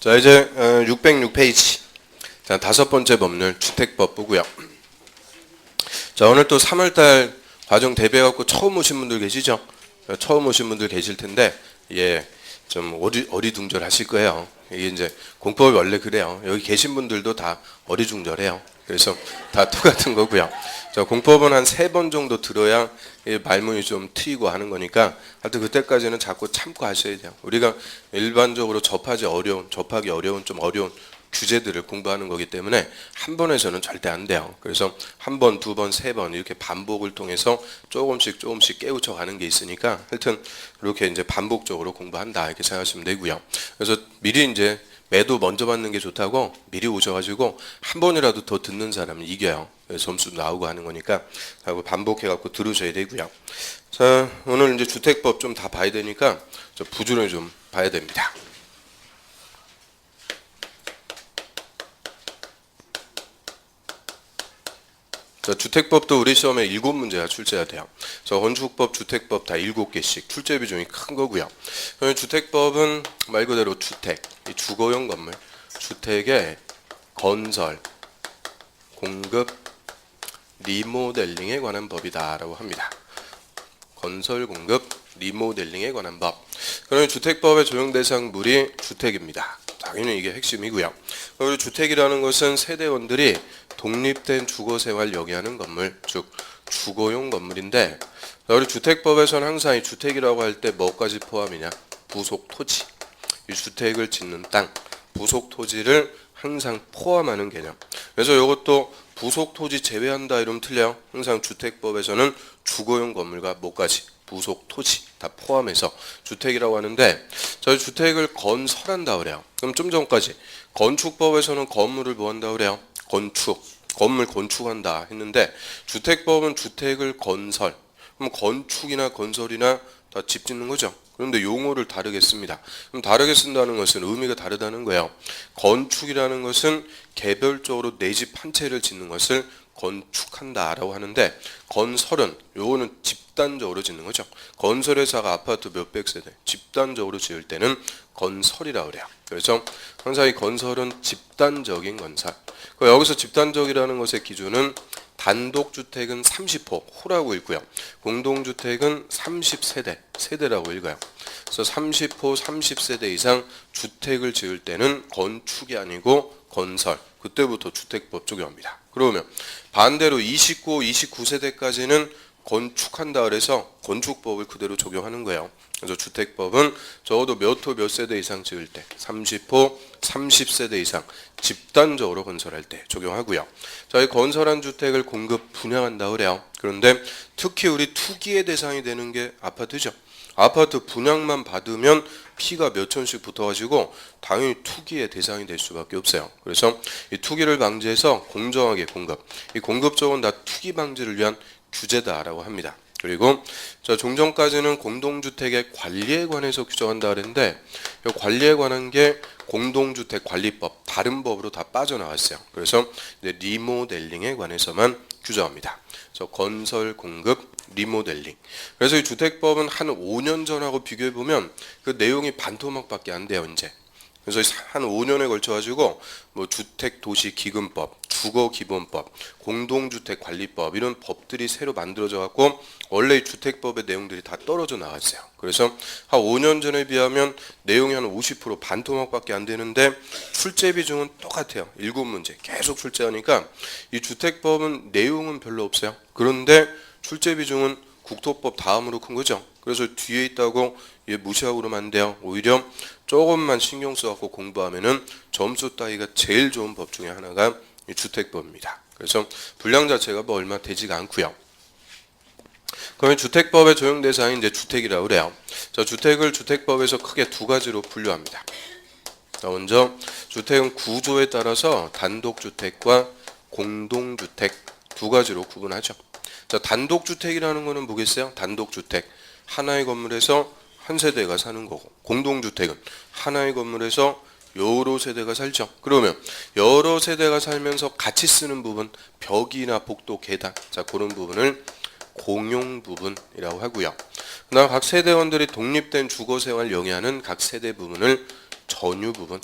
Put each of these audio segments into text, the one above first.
자, 이제 606페이지. 자, 다섯 번째 법률 주택법 보고요. 자, 오늘 또 3월달 과정 대비해갖고 처음 오신 분들 계시죠? 처음 오신 분들 계실 텐데, 예, 좀 어리둥절하실 거예요. 이게 이제 공법이 원래 그래요. 여기 계신 분들도 다 어리둥절해요. 그래서 다 똑같은 거고요. 자, 공법은 한 3번 정도 들어야 말문이 좀 트이고 하는 거니까 하여튼 그때까지는 자꾸 참고 하셔야 돼요. 우리가 일반적으로 접하기 어려운 좀 어려운 규제들을 공부하는 거기 때문에 한 번에서는 절대 안 돼요. 그래서 한 번, 두 번, 세 번 이렇게 반복을 통해서 조금씩 깨우쳐 가는 게 있으니까 하여튼 이렇게 이제 반복적으로 공부한다 이렇게 생각하시면 되고요. 그래서 미리 이제 매도 먼저 받는 게 좋다고 미리 오셔가지고 한 번이라도 더 듣는 사람은 이겨요. 점수도 나오고 하는 거니까 하고 반복해갖고 들으셔야 되고요. 자, 오늘 이제 주택법 좀 다 봐야 되니까 부지런히 좀 봐야 됩니다. 자, 주택법도 우리 시험에 7문제가 출제가 돼요. 저 건축법, 주택법 다 7개씩 출제 비중이 큰 거고요. 주택법은 말 그대로 주택, 이 주거용 건물, 주택의 건설, 공급, 리모델링에 관한 법이다라고 합니다. 건설, 공급, 리모델링에 관한 법. 그러면 주택법의 적용 대상물이 주택입니다. 당연히 이게 핵심이고요. 그리고 주택이라는 것은 세대원들이 독립된 주거생활 영위하는 건물, 즉 주거용 건물인데 우리 주택법에서는 항상 이 주택이라고 할 때 뭐까지 포함이냐? 부속 토지. 이 주택을 짓는 땅, 부속 토지를 항상 포함하는 개념. 그래서 이것도 부속 토지 제외한다 이러면 틀려요. 항상 주택법에서는 주거용 건물과 뭐까지? 부속 토지 다 포함해서 주택이라고 하는데 저희 주택을 건설한다 그래요. 그럼 좀 전까지 건축법에서는 건물을 뭐 한다 그래요? 건물 건축한다 했는데 주택법은 주택을 건설. 그럼 건축이나 건설이나 다 집 짓는 거죠. 그런데 용어를 다르게 씁니다. 그럼 다르게 쓴다는 것은 의미가 다르다는 거예요. 건축이라는 것은 개별적으로 내 집 한 채를 짓는 것을 건축한다라고 하는데 건설은 요거는 집단적으로 짓는 거죠. 건설회사가 아파트 몇백 세대 집단적으로 지을 때는 건설이라고 그래요. 그래서 항상 이 건설은 집단적인 건설. 여기서 집단적이라는 것의 기준은 단독주택은 30호, 호라고 읽고요. 공동주택은 30세대, 세대라고 읽어요. 그래서 30호, 30세대 이상 주택을 지을 때는 건축이 아니고 건설. 그때부터 주택법 적용합니다. 그러면 반대로 29, 29세대까지는 건축한다 그래서 건축법을 그대로 적용하는 거예요. 그래서 주택법은 적어도 몇 호 몇 세대 이상 지을 때 30호 30세대 이상 집단적으로 건설할 때 적용하고요. 자, 이 건설한 주택을 공급 분양한다 그래요. 그런데 특히 우리 투기의 대상이 되는 게 아파트죠. 아파트 분양만 받으면 피가 몇 천씩 붙어가지고 당연히 투기의 대상이 될 수밖에 없어요. 그래서 이 투기를 방지해서 공정하게 공급. 이 공급적은 다 투기 방지를 위한 규제다라고 합니다. 그리고 자, 종전까지는 공동주택의 관리에 관해서 규정한다 그랬는데 이 관리에 관한 게 공동주택관리법 다른 법으로 다 빠져나왔어요. 그래서 이제 리모델링에 관해서만 규정합니다. 그래서 건설, 공급, 리모델링. 그래서 이 주택법은 한 5년 전하고 비교해 보면 그 내용이 반토막밖에 안 돼요, 이제. 그래서 한 5년에 걸쳐가지고 뭐 주택도시기금법, 주거기본법, 공동주택관리법 이런 법들이 새로 만들어져 갖고 원래 이 주택법의 내용들이 다 떨어져 나왔어요. 그래서 한 5년 전에 비하면 내용이 한 50% 반토막밖에 안 되는데 출제 비중은 똑같아요. 7문제 계속 출제하니까 이 주택법은 내용은 별로 없어요. 그런데 출제 비중은 국토법 다음으로 큰 거죠. 그래서 뒤에 있다고 얘 무시하고 그러면 안 돼요. 오히려 조금만 신경 써갖고 공부하면은 점수 따기가 제일 좋은 법 중에 하나가 이 주택법입니다. 그래서 분량 자체가 뭐 얼마 되지가 않고요. 그러면 주택법의 적용 대상이 이제 주택이라고 그래요. 자, 주택을 주택법에서 크게 두 가지로 분류합니다. 자, 먼저 주택은 구조에 따라서 단독주택과 공동주택 두 가지로 구분하죠. 자, 단독주택이라는 거는 뭐겠어요? 단독주택. 하나의 건물에서 한 세대가 사는 거고 공동주택은 하나의 건물에서 여러 세대가 살죠. 그러면 여러 세대가 살면서 같이 쓰는 부분 벽이나 복도, 계단 자 그런 부분을 공용 부분이라고 하고요. 그다음 각 세대원들이 독립된 주거생활 영위하는 각 세대 부분을 전유 부분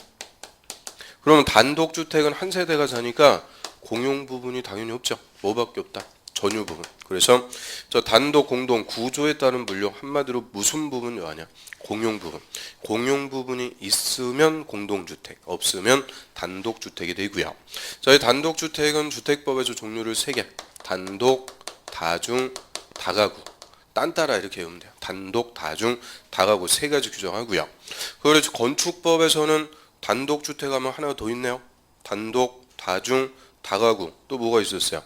그러면 단독주택은 한 세대가 사니까 공용 부분이 당연히 없죠. 뭐밖에 없다. 전유 부분. 그래서 저 단독 공동 구조에 따른 분류 한마디로 무슨 부분 요하냐? 공용 부분. 공용 부분이 있으면 공동주택, 없으면 단독주택이 되고요. 저희 단독주택은 주택법에서 종류를 3개. 단독, 다중, 다가구. 딴따라 이렇게 외우면 돼요. 단독, 다중, 다가구 3가지 규정하고요. 그래서 건축법에서는 단독주택 하면 하나 더 있네요. 단독, 다중, 다가구. 또 뭐가 있었어요?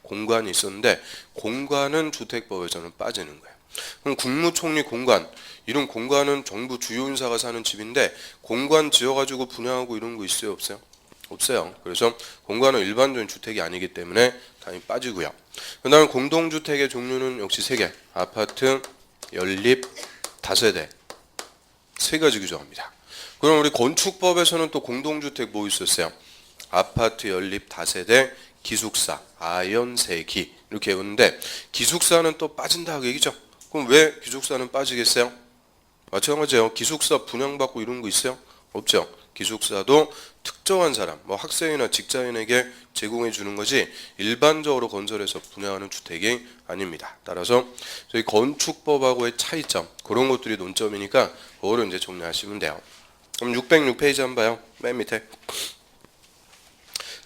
공간이 있었는데 공간은 주택법에서는 빠지는 거예요. 그럼 국무총리 공간, 이런 공간은 정부 주요 인사가 사는 집인데 공간 지어가지고 분양하고 이런 거 있어요? 없어요? 없어요. 그래서 공간은 일반적인 주택이 아니기 때문에 당연히 빠지고요. 그 다음에 공동주택의 종류는 역시 3개. 아파트, 연립, 다세대 3가지 규정합니다. 그럼 우리 건축법에서는 또 공동주택 뭐 있었어요? 아파트, 연립, 다세대, 기숙사, 아연세기 이렇게 외우는데 기숙사는 또 빠진다 그 얘기죠. 그럼 왜 기숙사는 빠지겠어요? 마찬가지예요. 기숙사 분양받고 이런 거 있어요? 없죠. 기숙사도 특정한 사람, 뭐 학생이나 직장인에게 제공해 주는 거지 일반적으로 건설해서 분양하는 주택이 아닙니다. 따라서 저희 건축법하고의 차이점 그런 것들이 논점이니까 그거를 이제 정리하시면 돼요. 그럼 606페이지 한번 봐요. 맨 밑에.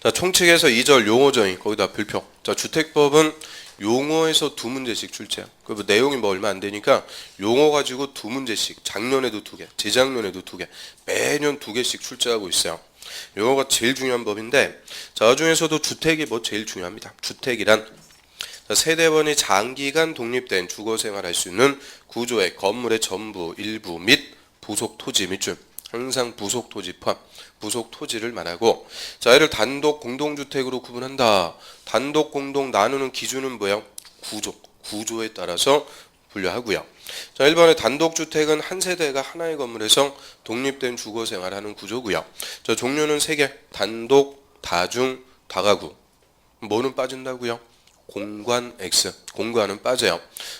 자, 총칙에서 2절 용어 정의 거기다 불표. 자, 주택법은 용어에서 2문제씩 출제해요. 그 내용이 뭐 얼마 안 되니까 용어 가지고 2문제씩 작년에도 2개, 재작년에도 2개, 매년 2개씩 출제하고 있어요. 용어가 제일 중요한 법인데 자, 중에서도 주택이 뭐 제일 중요합니다. 주택이란 자, 세대원이 장기간 독립된 주거 생활할 수 있는 구조의 건물의 전부, 일부 및 부속 토지 밑줄 항상 부속 토지 포함 부속 토지를 말하고 자, 이를 단독 공동주택으로 구분한다. 단독 공동 나누는 기준은 뭐예요? 구조에 따라서 분류하고요. 자, 1번에 단독주택은 한 세대가 하나의 건물에서 독립된 주거 생활하는 구조고요. 자, 종류는 3개. 단독, 다중, 다가구. 뭐는 빠진다고요? 공간 X. 공간은 빠져요.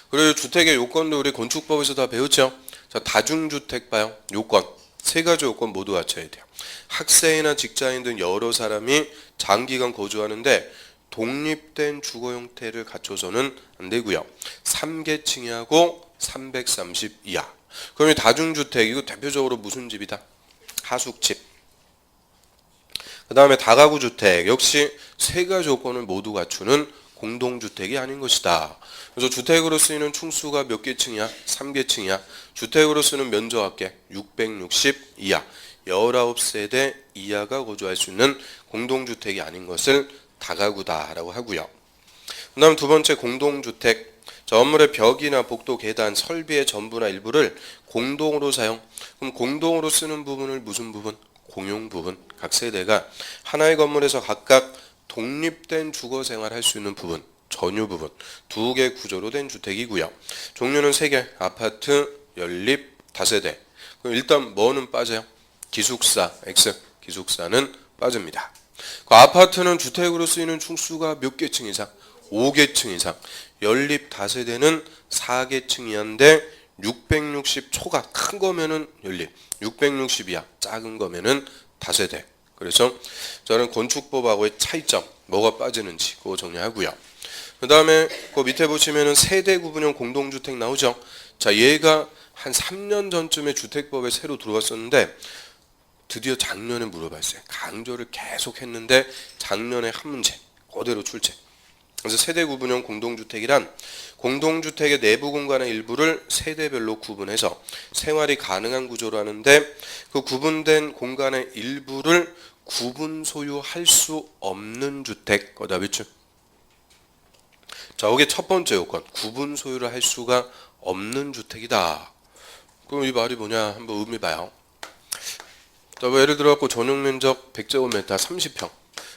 그리고 주택의 요건도 우리 건축법에서 다 배웠죠? 자, 다중주택 봐요. 요건. 3가지 요건 모두 갖춰야 돼요. 학생이나 직장인 등 여러 사람이 장기간 거주하는데 독립된 주거 형태를 갖춰서는 안 되고요. 3계층이하고 330 이하. 그럼 이 다중주택 이거 대표적으로 무슨 집이다? 하숙집. 그 다음에 다가구 주택 역시 3가지 요건을 모두 갖추는 공동주택이 아닌 것이다. 그래서 주택으로 쓰이는 층수가 몇 개층이야? 3계층이야. 주택으로 쓰는 면적 합계 660 이하. 19세대 이하가 거주할 수 있는 공동주택이 아닌 것을 다가구다라고 하고요. 그 다음 2번째 공동주택. 자, 건물의 벽이나 복도, 계단, 설비의 전부나 일부를 공동으로 사용. 그럼 공동으로 쓰는 부분을 무슨 부분? 공용 부분. 각 세대가 하나의 건물에서 각각 독립된 주거 생활할 수 있는 부분. 전유 부분. 2개 구조로 된 주택이고요. 종류는 3개. 아파트, 연립, 다세대. 그럼 일단 뭐는 빠져요? 기숙사, X. 기숙사는 빠집니다. 그 아파트는 주택으로 쓰이는 층수가 몇 개층 이상? 5계층 이상. 연립 다세대는 4계층 이하인데 660 초가 큰 거면은 연립, 660 이하 작은 거면은 다세대. 그래서 저는 건축법하고의 차이점 뭐가 빠지는지 그거 정리하고요. 그 다음에 그 밑에 보시면은 세대 구분형 공동주택 나오죠. 자, 얘가 한 3년 전쯤에 주택법에 새로 들어왔었는데 드디어 작년에 물어봤어요. 강조를 계속 했는데 작년에 한 문제 그대로 출제. 그래서 세대 구분형 공동주택이란 공동주택의 내부 공간의 일부를 세대별로 구분해서 생활이 가능한 구조로 하는데 그 구분된 공간의 일부를 구분 소유할 수 없는 주택. 거다 비추. 자, 이게 첫 번째 요건. 구분 소유를 할 수가 없는 주택이다. 그럼 이 말이 뭐냐 한번 의미 봐요. 자, 뭐 예를 들어 전용 면적 100제곱미터 30평.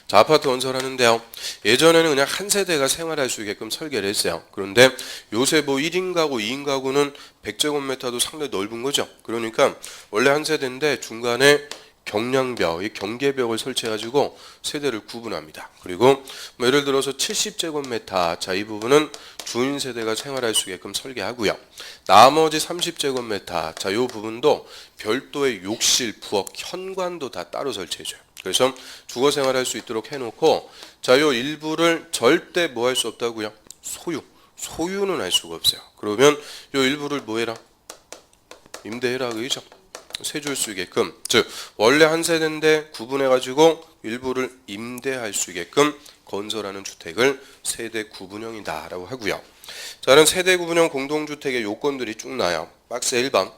자, 아파트 건설하는데요. 예전에는 그냥 한 세대가 생활할 수 있게끔 설계를 했어요. 그런데 요새 뭐 1인 가구, 2인 가구는 100제곱미터도 상당히 넓은 거죠. 그러니까 원래 한 세대인데 중간에 경량벽, 이 경계벽을 설치해가지고 세대를 구분합니다. 그리고 뭐 예를 들어서 70제곱미터, 자, 이 부분은 주인 세대가 생활할 수 있게끔 설계하고요. 나머지 30제곱미터, 자, 이 부분도 별도의 욕실, 부엌, 현관도 다 따로 설치해줘요. 그래서 주거 생활할 수 있도록 해놓고, 자, 이 일부를 절대 뭐 할 수 없다고요? 소유는 할 수가 없어요. 그러면 이 일부를 뭐 해라? 임대해라, 그죠? 세줄 수 있게끔, 즉 원래 한 세대인데 구분해가지고 일부를 임대할 수 있게끔 건설하는 주택을 세대 구분형이다라고 하고요. 저는 세대 구분형 공동주택의 요건들이 쭉 나요. 박스 1번.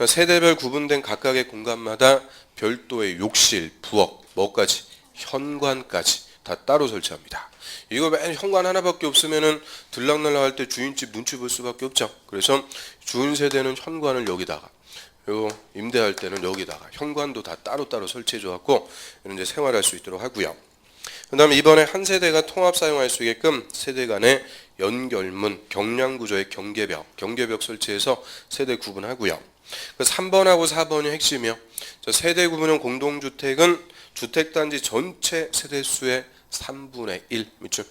세대별 구분된 각각의 공간마다 별도의 욕실, 부엌, 뭐까지? 현관까지 다 따로 설치합니다. 이거 맨 현관 하나밖에 없으면은 들락날락 할 때 주인집 눈치 볼 수밖에 없죠. 그래서 주인 세대는 현관을 여기다가, 요 임대할 때는 여기다가 현관도 다 따로따로 설치해 줘갖고 이제 생활할 수 있도록 하고요. 그 다음에 이번에 한 세대가 통합 사용할 수 있게끔 세대 간의 연결문, 경량구조의 경계벽 설치해서 세대 구분하고요. 3번하고 4번이 핵심이요. 세대 구분형 공동주택은 주택단지 전체 세대수의 3분의 1 밑줄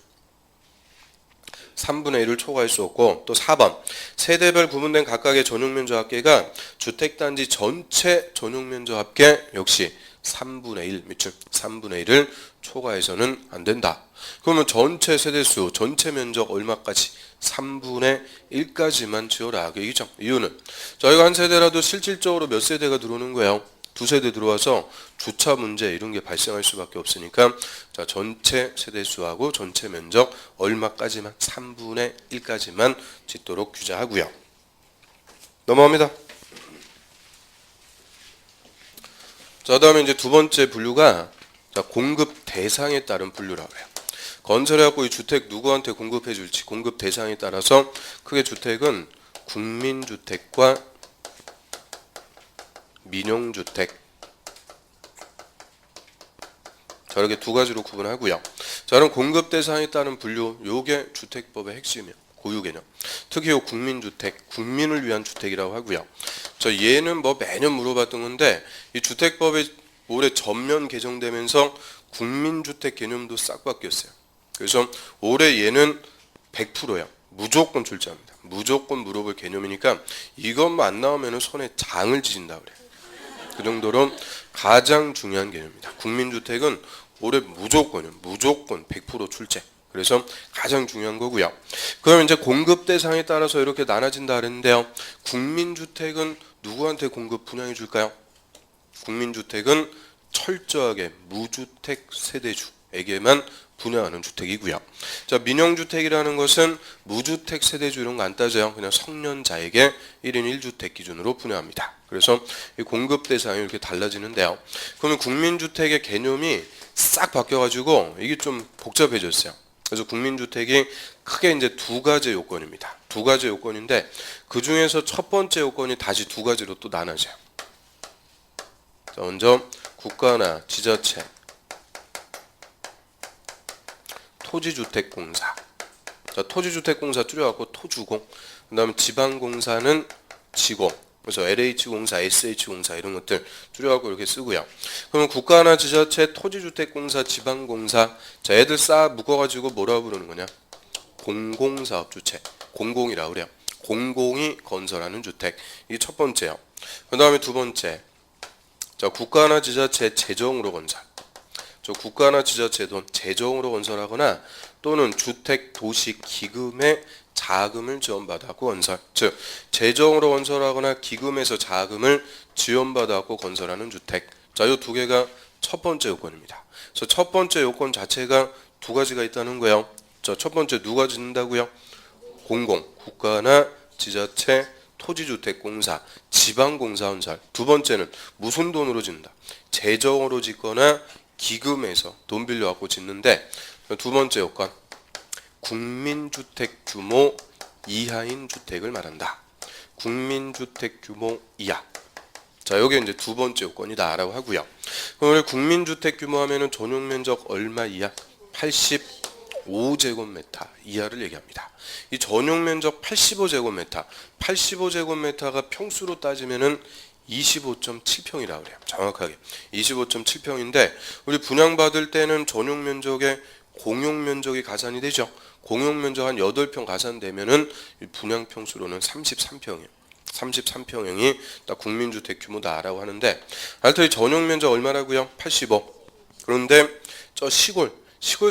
3분의 1을 초과할 수 없고, 또 4번 세대별 구분된 각각의 전용면적 합계가 주택단지 전체 전용면적 합계 역시 3분의 1 밑줄 3분의 1을 초과해서는 안 된다. 그러면 전체 세대수, 전체 면적 얼마까지? 3분의 1까지만 지어라. 이죠. 이유는 저희가 한 세대라도 실질적으로 몇 세대가 들어오는 거예요? 두 세대 들어와서 주차 문제 이런 게 발생할 수밖에 없으니까, 자, 전체 세대수하고 전체 면적 얼마까지만? 3분의 1까지만 짓도록 규정하고요. 넘어갑니다. 자, 다음에 이제 두 번째 분류가, 자, 공급 대상에 따른 분류라고 해요. 건설해갖고 이 주택 누구한테 공급해 줄지 공급 대상에 따라서 크게 주택은 국민주택과 민영주택, 저렇게 두 가지로 구분하고요. 저는 공급 대상에 따른 분류, 요게 주택법의 핵심이에요. 고유 개념. 특히 요 국민주택, 국민을 위한 주택이라고 하고요. 저 얘는 뭐 매년 물어봤던 건데, 이 주택법이 올해 전면 개정되면서 국민주택 개념도 싹 바뀌었어요. 그래서 올해 얘는 100%야. 무조건 출제합니다. 무조건 물어볼 개념이니까 이것만 안 나오면 손에 장을 지진다 그래요. 그 정도로 가장 중요한 개념입니다. 국민주택은 올해 무조건 100% 출제. 그래서 가장 중요한 거고요. 그럼 이제 공급 대상에 따라서 이렇게 나눠진다 그랬는데요. 국민주택은 누구한테 공급 분양해 줄까요? 국민주택은 철저하게 무주택 세대주에게만 분양하는 주택이고요. 자, 민영주택이라는 것은 무주택 세대주 이런 거 안 따져요. 그냥 성년자에게 1인 1주택 기준으로 분양합니다. 그래서 이 공급 대상이 이렇게 달라지는데요. 그러면 국민주택의 개념이 싹 바뀌어가지고 이게 좀 복잡해졌어요. 그래서 국민주택이 크게 이제 두 가지 요건입니다. 두 가지 요건인데 그 중에서 첫 번째 요건이 다시 두 가지로 또 나눠져요. 자, 먼저 국가나 지자체, 토지주택공사. 자, 토지주택공사 줄여갖고 토주공. 그 다음에 지방공사는 지공. 그래서 LH공사, SH공사 이런 것들 줄여갖고 이렇게 쓰고요. 그러면 국가나 지자체, 토지주택공사, 지방공사. 자, 애들 싹 묶어가지고 뭐라고 부르는 거냐? 공공사업주체. 공공이라고 그래요. 공공이 건설하는 주택. 이게 첫 번째요. 그 다음에 두 번째. 자, 국가나 지자체 재정으로 건설. 저 국가나 지자체 돈 재정으로 건설하거나 또는 주택도시기금의 자금을 지원받아갖고 건설. 즉 재정으로 건설하거나 기금에서 자금을 지원받아갖고 건설하는 주택. 자, 이 두 개가 첫 번째 요건입니다. 그래서 첫 번째 요건 자체가 두 가지가 있다는 거예요. 자, 첫 번째 누가 짓는다고요? 공공, 국가나 지자체, 토지주택공사, 지방공사 건설. 두 번째는 무슨 돈으로 짓는다? 재정으로 짓거나 기금에서 돈 빌려갖고 짓는데, 두 번째 요건 국민주택 규모 이하인 주택을 말한다. 국민주택 규모 이하. 자, 요게 이제 두 번째 요건이다 라고 하고요. 그럼 우리 국민주택 규모 하면은 전용 면적 얼마 이하? 85제곱미터 이하를 얘기합니다. 이 전용 면적 85제곱미터, 85제곱미터가 평수로 따지면은 25.7평이라고 그래요. 정확하게 25.7평인데 우리 분양받을 때는 전용 면적에 공용 면적이 가산이 되죠. 공용 면적 한 8평 가산되면은 분양 평수로는 33평이에요. 33평형이 딱 국민주택 규모다라고 하는데 하여튼 전용 면적 얼마라고요? 85. 그런데 저 시골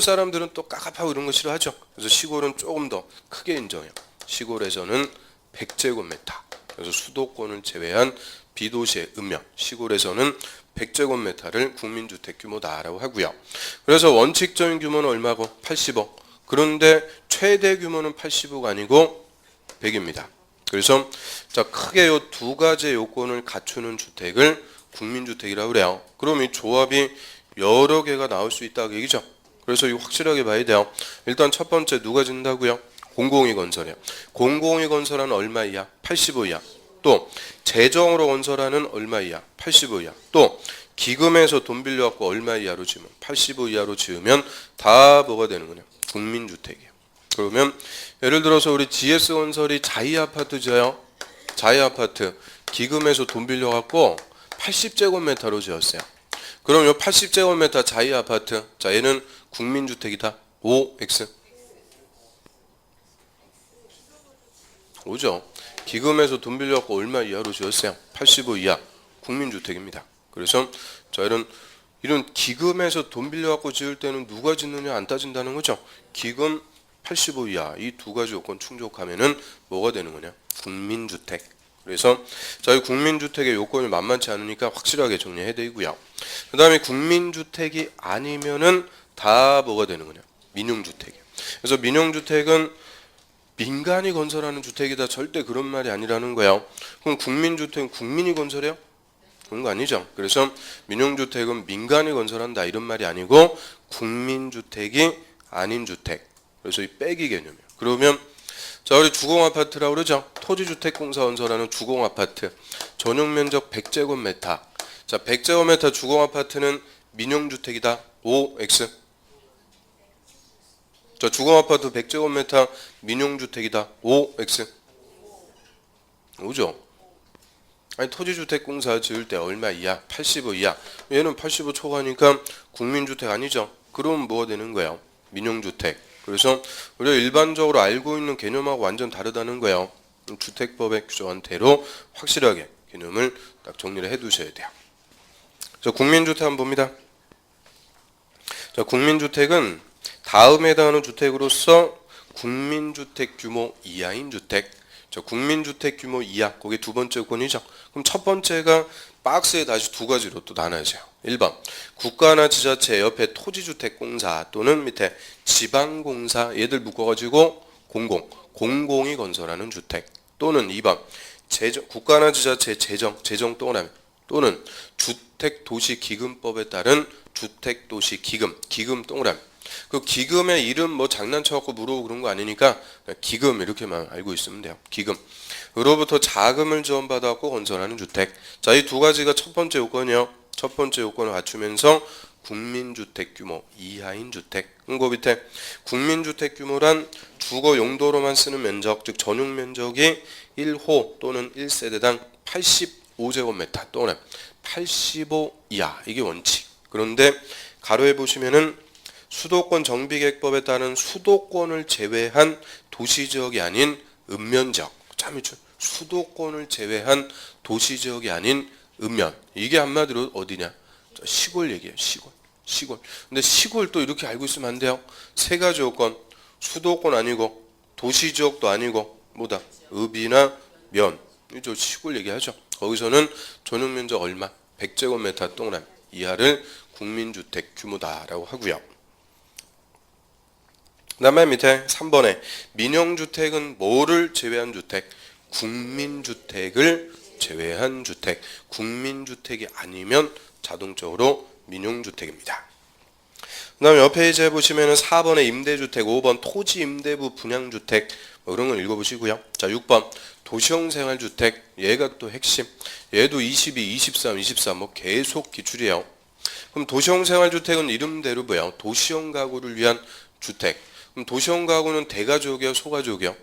사람들은 또 깝깝하고 이런 거 싫어하죠. 그래서 시골은 조금 더 크게 인정해요. 시골에서는 100제곱미터. 그래서 수도권을 제외한 비도시의 읍면 시골에서는 100제곱미터를 국민주택 규모다라고 하고요. 그래서 원칙적인 규모는 얼마고? 85. 그런데 최대 규모는 85가 아니고 100입니다. 그래서 자 크게 요 두 가지 요건을 갖추는 주택을 국민주택이라고 그래요. 그럼 이 조합이 여러 개가 나올 수 있다고 얘기죠. 그래서 이거 확실하게 봐야 돼요. 일단 첫 번째 누가 짓는다고요? 공공이 건설이요. 공공이 건설하는 얼마 이하? 85 이하. 또 재정으로 건설하는 얼마 이하? 85 이하. 또 기금에서 돈 빌려갖고 얼마 이하로 지으면 85 이하로 지으면 다 뭐가 되는 거냐? 국민주택이에요. 그러면 예를 들어서 우리 GS건설이 자이아파트 지어요. 자이아파트 기금에서 돈 빌려갖고 80제곱미터로 지었어요. 그럼 요 80제곱미터 자이아파트 자 얘는 국민주택이다. OX 5죠. 기금에서 돈 빌려갖고 얼마 이하로 지었어요? 85 이하 국민주택입니다. 그래서 자 이런 기금에서 돈 빌려갖고 지을 때는 누가 짓느냐 안 따진다는 거죠. 기금 85 이하 이 두 가지 요건 충족하면은 뭐가 되는 거냐? 국민주택. 그래서 자, 이 국민주택의 요건이 만만치 않으니까 확실하게 정리해야 되고요. 그 다음에 국민주택이 아니면은 다 뭐가 되는 거냐? 민영주택이에요. 그래서 민영주택은 민간이 건설하는 주택이다. 절대 그런 말이 아니라는 거예요. 그럼 국민주택은 국민이 건설해요? 그런 거 아니죠. 그래서 민영주택은 민간이 건설한다 이런 말이 아니고 국민주택이 아닌 주택. 그래서 이 빼기 개념이에요. 그러면 자 우리 주공아파트라고 그러죠. 토지주택공사 건설하는 주공아파트 전용 면적 100제곱미터. 자 100제곱미터 주공아파트는 민영주택이다. OX 자 주공아파트 100제곱미터 민영주택이다. OX 오죠. 아니 토지주택공사 지을 때 얼마 이하? 85 이하. 얘는 85 초과니까 국민주택 아니죠. 그럼 뭐가 되는 거예요? 민영주택. 그래서 우리가 일반적으로 알고 있는 개념하고 완전 다르다는 거예요. 주택법에 규정한 대로 확실하게 개념을 딱 정리를 해 두셔야 돼요. 자, 국민주택 한번 봅니다. 자, 국민주택은 다음에 해당하는 주택으로서 국민주택 규모 이하인 주택. 자, 국민주택 규모 이하, 그게 두 번째 요건이죠. 그럼 첫 번째가 박스에 다시 두 가지로 또 나눠져요. 1번 국가나 지자체 옆에 토지주택공사 또는 밑에 지방공사 얘들 묶어가지고 공공이 건설하는 주택 또는 2번 국가나 지자체 재정 또는 주택도시기금법에 따른 주택도시기금 동그라미 그 기금의 이름 뭐 장난쳐갖고 물어보고 그런 거 아니니까 기금 이렇게만 알고 있으면 돼요. 기금 으로부터 자금을 지원받아갖고 건설하는 주택. 자, 이 두 가지가 첫 번째 요건이요. 첫 번째 요건을 갖추면서 국민주택 규모 이하인 주택. 그 밑에 국민주택 규모란 주거 용도로만 쓰는 면적, 즉 전용 면적이 1호 또는 1세대당 85제곱미터 또는 85 이하 이게 원칙. 그런데 가로에 보시면은 수도권 정비계획법에 따른 수도권을 제외한 도시지역이 아닌 읍면지역. 수도권을 제외한 도시지역이 아닌 읍면. 이게 한마디로 어디냐? 시골 얘기예요. 시골. 근데 시골 또 이렇게 알고 있으면 안 돼요. 세 가지 요건. 수도권 아니고 도시지역도 아니고 뭐다? 읍이나 면. 이저 시골 얘기하죠. 거기서는 전용 면적 얼마? 100제곱미터 동남 이하를 국민주택 규모다라고 하고요. 그 다음에 밑에 3번에 민영주택은 뭐를 제외한 주택? 국민주택을 제외한 주택. 국민주택이 아니면 자동적으로 민영주택입니다. 그 다음에 옆 페이지에 보시면 4번에 임대주택, 5번 토지임대부 분양주택 뭐 이런 걸 읽어보시고요. 자 6번 도시형생활주택 얘가 또 핵심. 얘도 22, 23, 24 뭐 계속 기출이에요. 그럼 도시형생활주택은 이름대로 뭐예요? 도시형 가구를 위한 주택. 그럼 도시형 가구는 대가족이요, 소가족이요?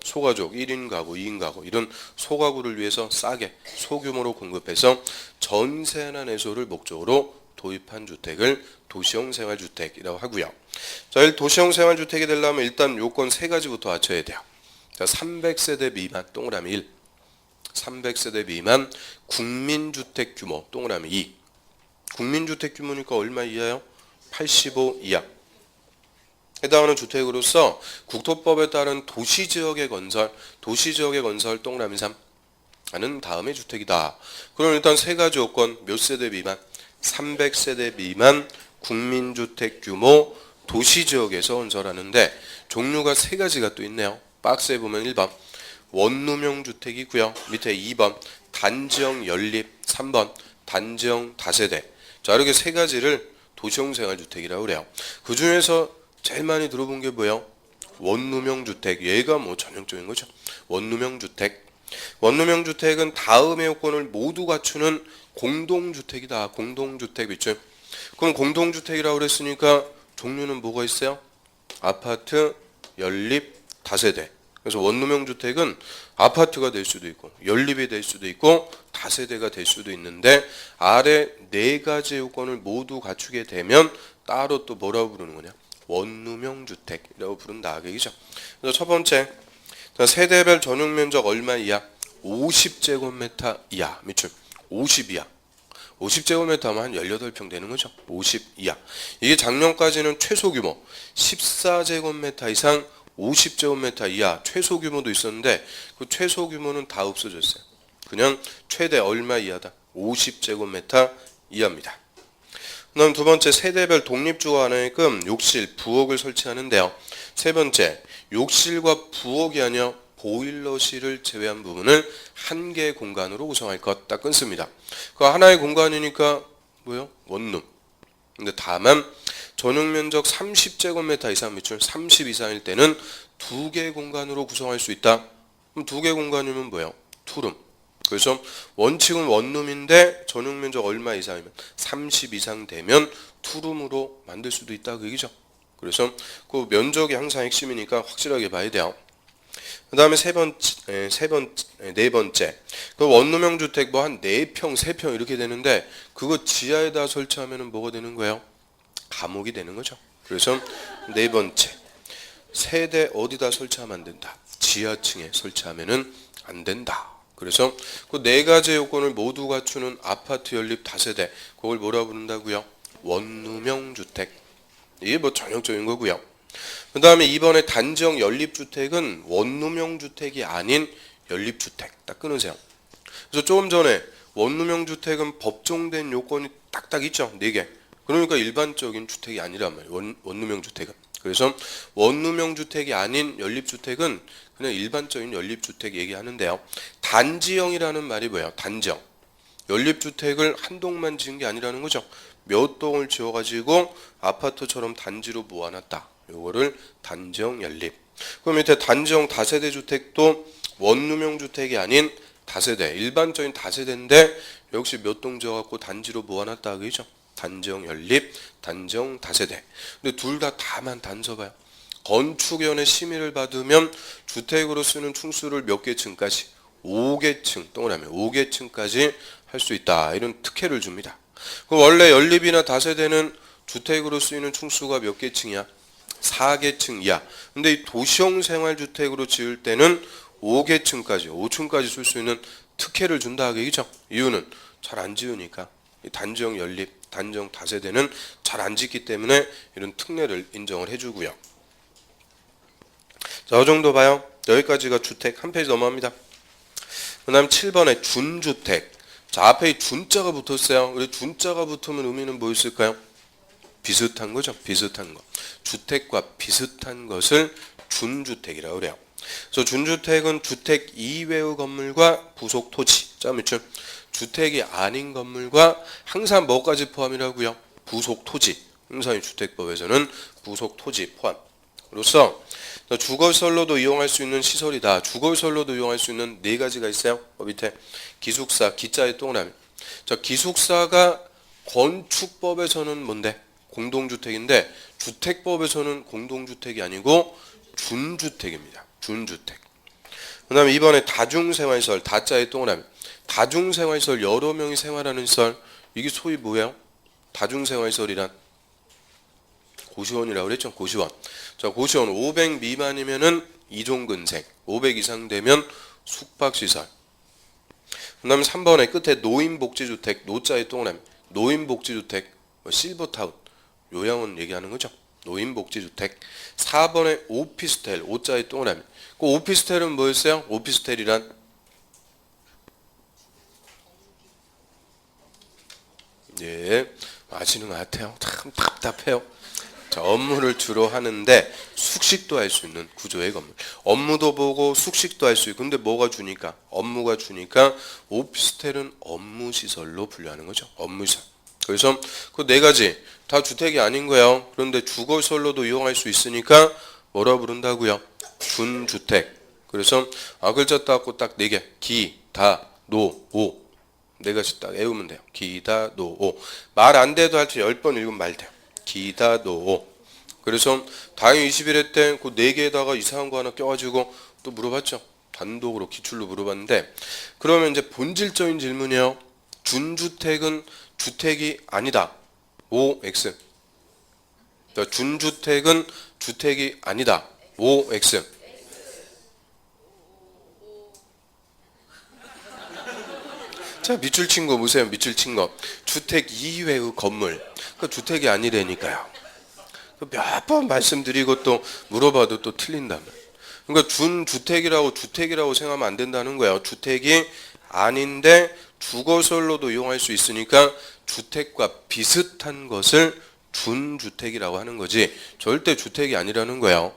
소가족 1인 가구, 2인 가구 이런 소가구를 위해서 싸게 소규모로 공급해서 전세나 내소를 목적으로 도입한 주택을 도시형 생활주택이라고 하고요. 자, 이 도시형 생활주택이 되려면 일단 요건 세 가지부터 갖춰야 돼요. 자, 300세대 미만 동그라미 1, 300세대 미만 국민주택 규모 동그라미 2. 국민주택 규모니까 얼마 이하요? 85 이하. 해당하는 주택으로서 국토법에 따른 도시지역의 건설 동그라미 3 하는 다음에 주택이다. 그럼 일단 세 가지 요건 몇 세대 미만? 300세대 미만 국민주택 규모 도시지역에서 건설하는데 종류가 세 가지가 또 있네요. 박스에 보면 1번 원룸형 주택이고요. 밑에 2번 단지형 연립, 3번 단지형 다세대. 자, 이렇게 세 가지를 도시형 생활주택이라고 그래요. 그 중에서 제일 많이 들어본 게 뭐예요? 원룸형 주택. 얘가 뭐 전형적인 거죠. 원룸형 주택. 원룸형 주택은 다음의 요건을 모두 갖추는 공동주택이다. 공동주택 있죠. 그럼 공동주택이라고 그랬으니까 종류는 뭐가 있어요? 아파트, 연립, 다세대. 그래서 원룸형 주택은 아파트가 될 수도 있고 연립이 될 수도 있고 다세대가 될 수도 있는데 아래 네 가지 요건을 모두 갖추게 되면 따로 또 뭐라고 부르는 거냐? 원룸형 주택이라고 부른다. 그죠? 그래서 첫 번째 세대별 전용 면적 얼마 이하? 50제곱미터 이하. 밑줄 50 이하. 50제곱미터 하면 한 18평 되는 거죠. 50 이하. 이게 작년까지는 최소 규모 14제곱미터 이상 50제곱미터 이하 최소 규모도 있었는데 그 최소 규모는 다 없어졌어요. 그냥 최대 얼마 이하다? 50제곱미터 이하입니다. 그다음 두 번째 세대별 독립주거 가능하게끔 욕실, 부엌을 설치하는데요. 세 번째 욕실과 부엌이 아니라 보일러실을 제외한 부분을 한 개의 공간으로 구성할 것. 딱 끊습니다. 그 하나의 공간이니까 뭐요? 원룸. 근데 다만 전용 면적 30제곱미터 이상 밑줄 30 이상일 때는 두 개의 공간으로 구성할 수 있다. 그럼 두 개의 공간이면 뭐예요? 투룸. 그래서 원칙은 원룸인데 전용 면적 얼마 이상이면 30 이상 되면 투룸으로 만들 수도 있다. 그 얘기죠. 그래서 그 면적이 항상 핵심이니까 확실하게 봐야 돼요. 그 다음에 네 번째. 그 원룸형 주택 뭐 한 4평, 3평 이렇게 되는데 그거 지하에다 설치하면 뭐가 되는 거예요? 감옥이 되는 거죠. 그래서 네 번째. 세대 어디다 설치하면 안 된다. 지하층에 설치하면은 안 된다. 그래서 그 네 가지 요건을 모두 갖추는 아파트 연립 다세대. 그걸 뭐라 부른다고요? 원룸형 주택. 이게 뭐 전형적인 거고요. 그 다음에 이번에 단지형 연립주택은 원룸형 주택이 아닌 연립주택. 딱 끊으세요. 그래서 조금 전에 원룸형 주택은 법정된 요건이 딱딱 있죠. 4개. 그러니까 일반적인 주택이 아니란 말이에요. 원룸형 주택은. 그래서 원룸형 주택이 아닌 연립주택은 그냥 일반적인 연립주택 얘기하는데요. 단지형이라는 말이 뭐예요? 단지형. 연립주택을 한 동만 지은 게 아니라는 거죠. 몇 동을 지어가지고 아파트처럼 단지로 모아놨다. 요거를 단지형 연립. 그럼 밑에 단지형 다세대 주택도 원룸형 주택이 아닌 다세대, 일반적인 다세대인데 역시 몇 동 지어갖고 단지로 모아놨다. 그죠? 단지형 연립, 단지형 다세대. 근데 둘 다 다만 단서봐요. 건축위원회 심의를 받으면 주택으로 쓰는 층수를 몇 개층까지? 5개층, 동그라미 5개층까지 할 수 있다. 이런 특혜를 줍니다. 그 원래 연립이나 다세대는 주택으로 쓰이는 층수가 몇 개층이야? 4개층 이하. 근데 이 도시형 생활주택으로 지을 때는 5개층까지, 5층까지 쓸 수 있는 특혜를 준다. 그얘기죠. 이유는 잘 안 지으니까. 단지형 연립, 단지형 다세대는 잘 안 짓기 때문에 이런 특례를 인정을 해주고요. 자, 이 정도 봐요. 여기까지가 주택. 한 페이지 넘어갑니다. 그 다음 7번에 준주택. 자, 앞에 이 준자가 붙었어요. 우리 준자가 붙으면 의미는 뭐 있을까요? 비슷한 거죠. 비슷한 거. 주택과 비슷한 것을 준주택이라고 그래요. 그래서 준주택은 주택 이외의 건물과 부속 토지. 자, 밑줄. 주택이 아닌 건물과 항상 뭐까지 포함이라고요? 부속 토지. 항상 주택법에서는 부속 토지 포함으로써 주거시설로도 이용할 수 있는 시설이다. 주거시설로도 이용할 수 있는 네 가지가 있어요. 밑에 기숙사, 기자의 동그라미. 자, 기숙사가 건축법에서는 뭔데? 공동주택인데 주택법에서는 공동주택이 아니고 준주택입니다. 준주택. 그 다음에 이번에 다중생활시설, 다자의 동그라미. 다중생활시설, 여러 명이 생활하는 시설. 이게 소위 뭐예요? 다중생활시설이란 고시원이라고 그랬죠? 고시원. 자, 고시원 500 미만이면은 이종근생, 500 이상 되면 숙박시설. 그 다음에 3번에 끝에 노인복지주택, 노자의 동그라미. 노인복지주택, 실버타운. 요양원 얘기하는 거죠. 노인복지주택. 4번에 오피스텔, 오자의 동그라미. 그 오피스텔은 뭐였어요? 오피스텔이란 예, 아시는 것 같아요. 참 답답해요. 자, 업무를 주로 하는데 숙식도 할 수 있는 구조의 건물. 업무도 보고 숙식도 할 수 있고. 근데 뭐가 주니까? 업무가 주니까 오피스텔은 업무시설로 분류하는 거죠. 업무시설. 그래서 그 네 가지 다 주택이 아닌 거예요. 그런데 주거시설로도 이용할 수 있으니까 뭐라 부른다고요? 준주택. 그래서 글자 따고 딱 네 개. 기, 다, 노, 오. 네 가지 딱 외우면 돼요. 기다, 노, 오. 말 안 돼도 할 때 10번 읽으면 말 돼요. 기다, 노, 오. 그래서 다행 21회 때 그 네 개에다가 이상한 거 하나 껴가지고 또 물어봤죠. 단독으로 기출로 물어봤는데 그러면 이제 본질적인 질문이에요. 준주택은 주택이 아니다. OX. 준주택은 주택이 아니다. OX. 자, 밑줄 친 거 보세요. 밑줄 친 거. 주택 이외의 건물. 그 주택이 아니라니까요. 몇 번 말씀드리고 또 물어봐도 또 틀린다면. 그러니까 준주택이라고 주택이라고 생각하면 안 된다는 거예요. 주택이 아닌데 주거시설로도 이용할 수 있으니까 주택과 비슷한 것을 준주택이라고 하는 거지 절대 주택이 아니라는 거예요.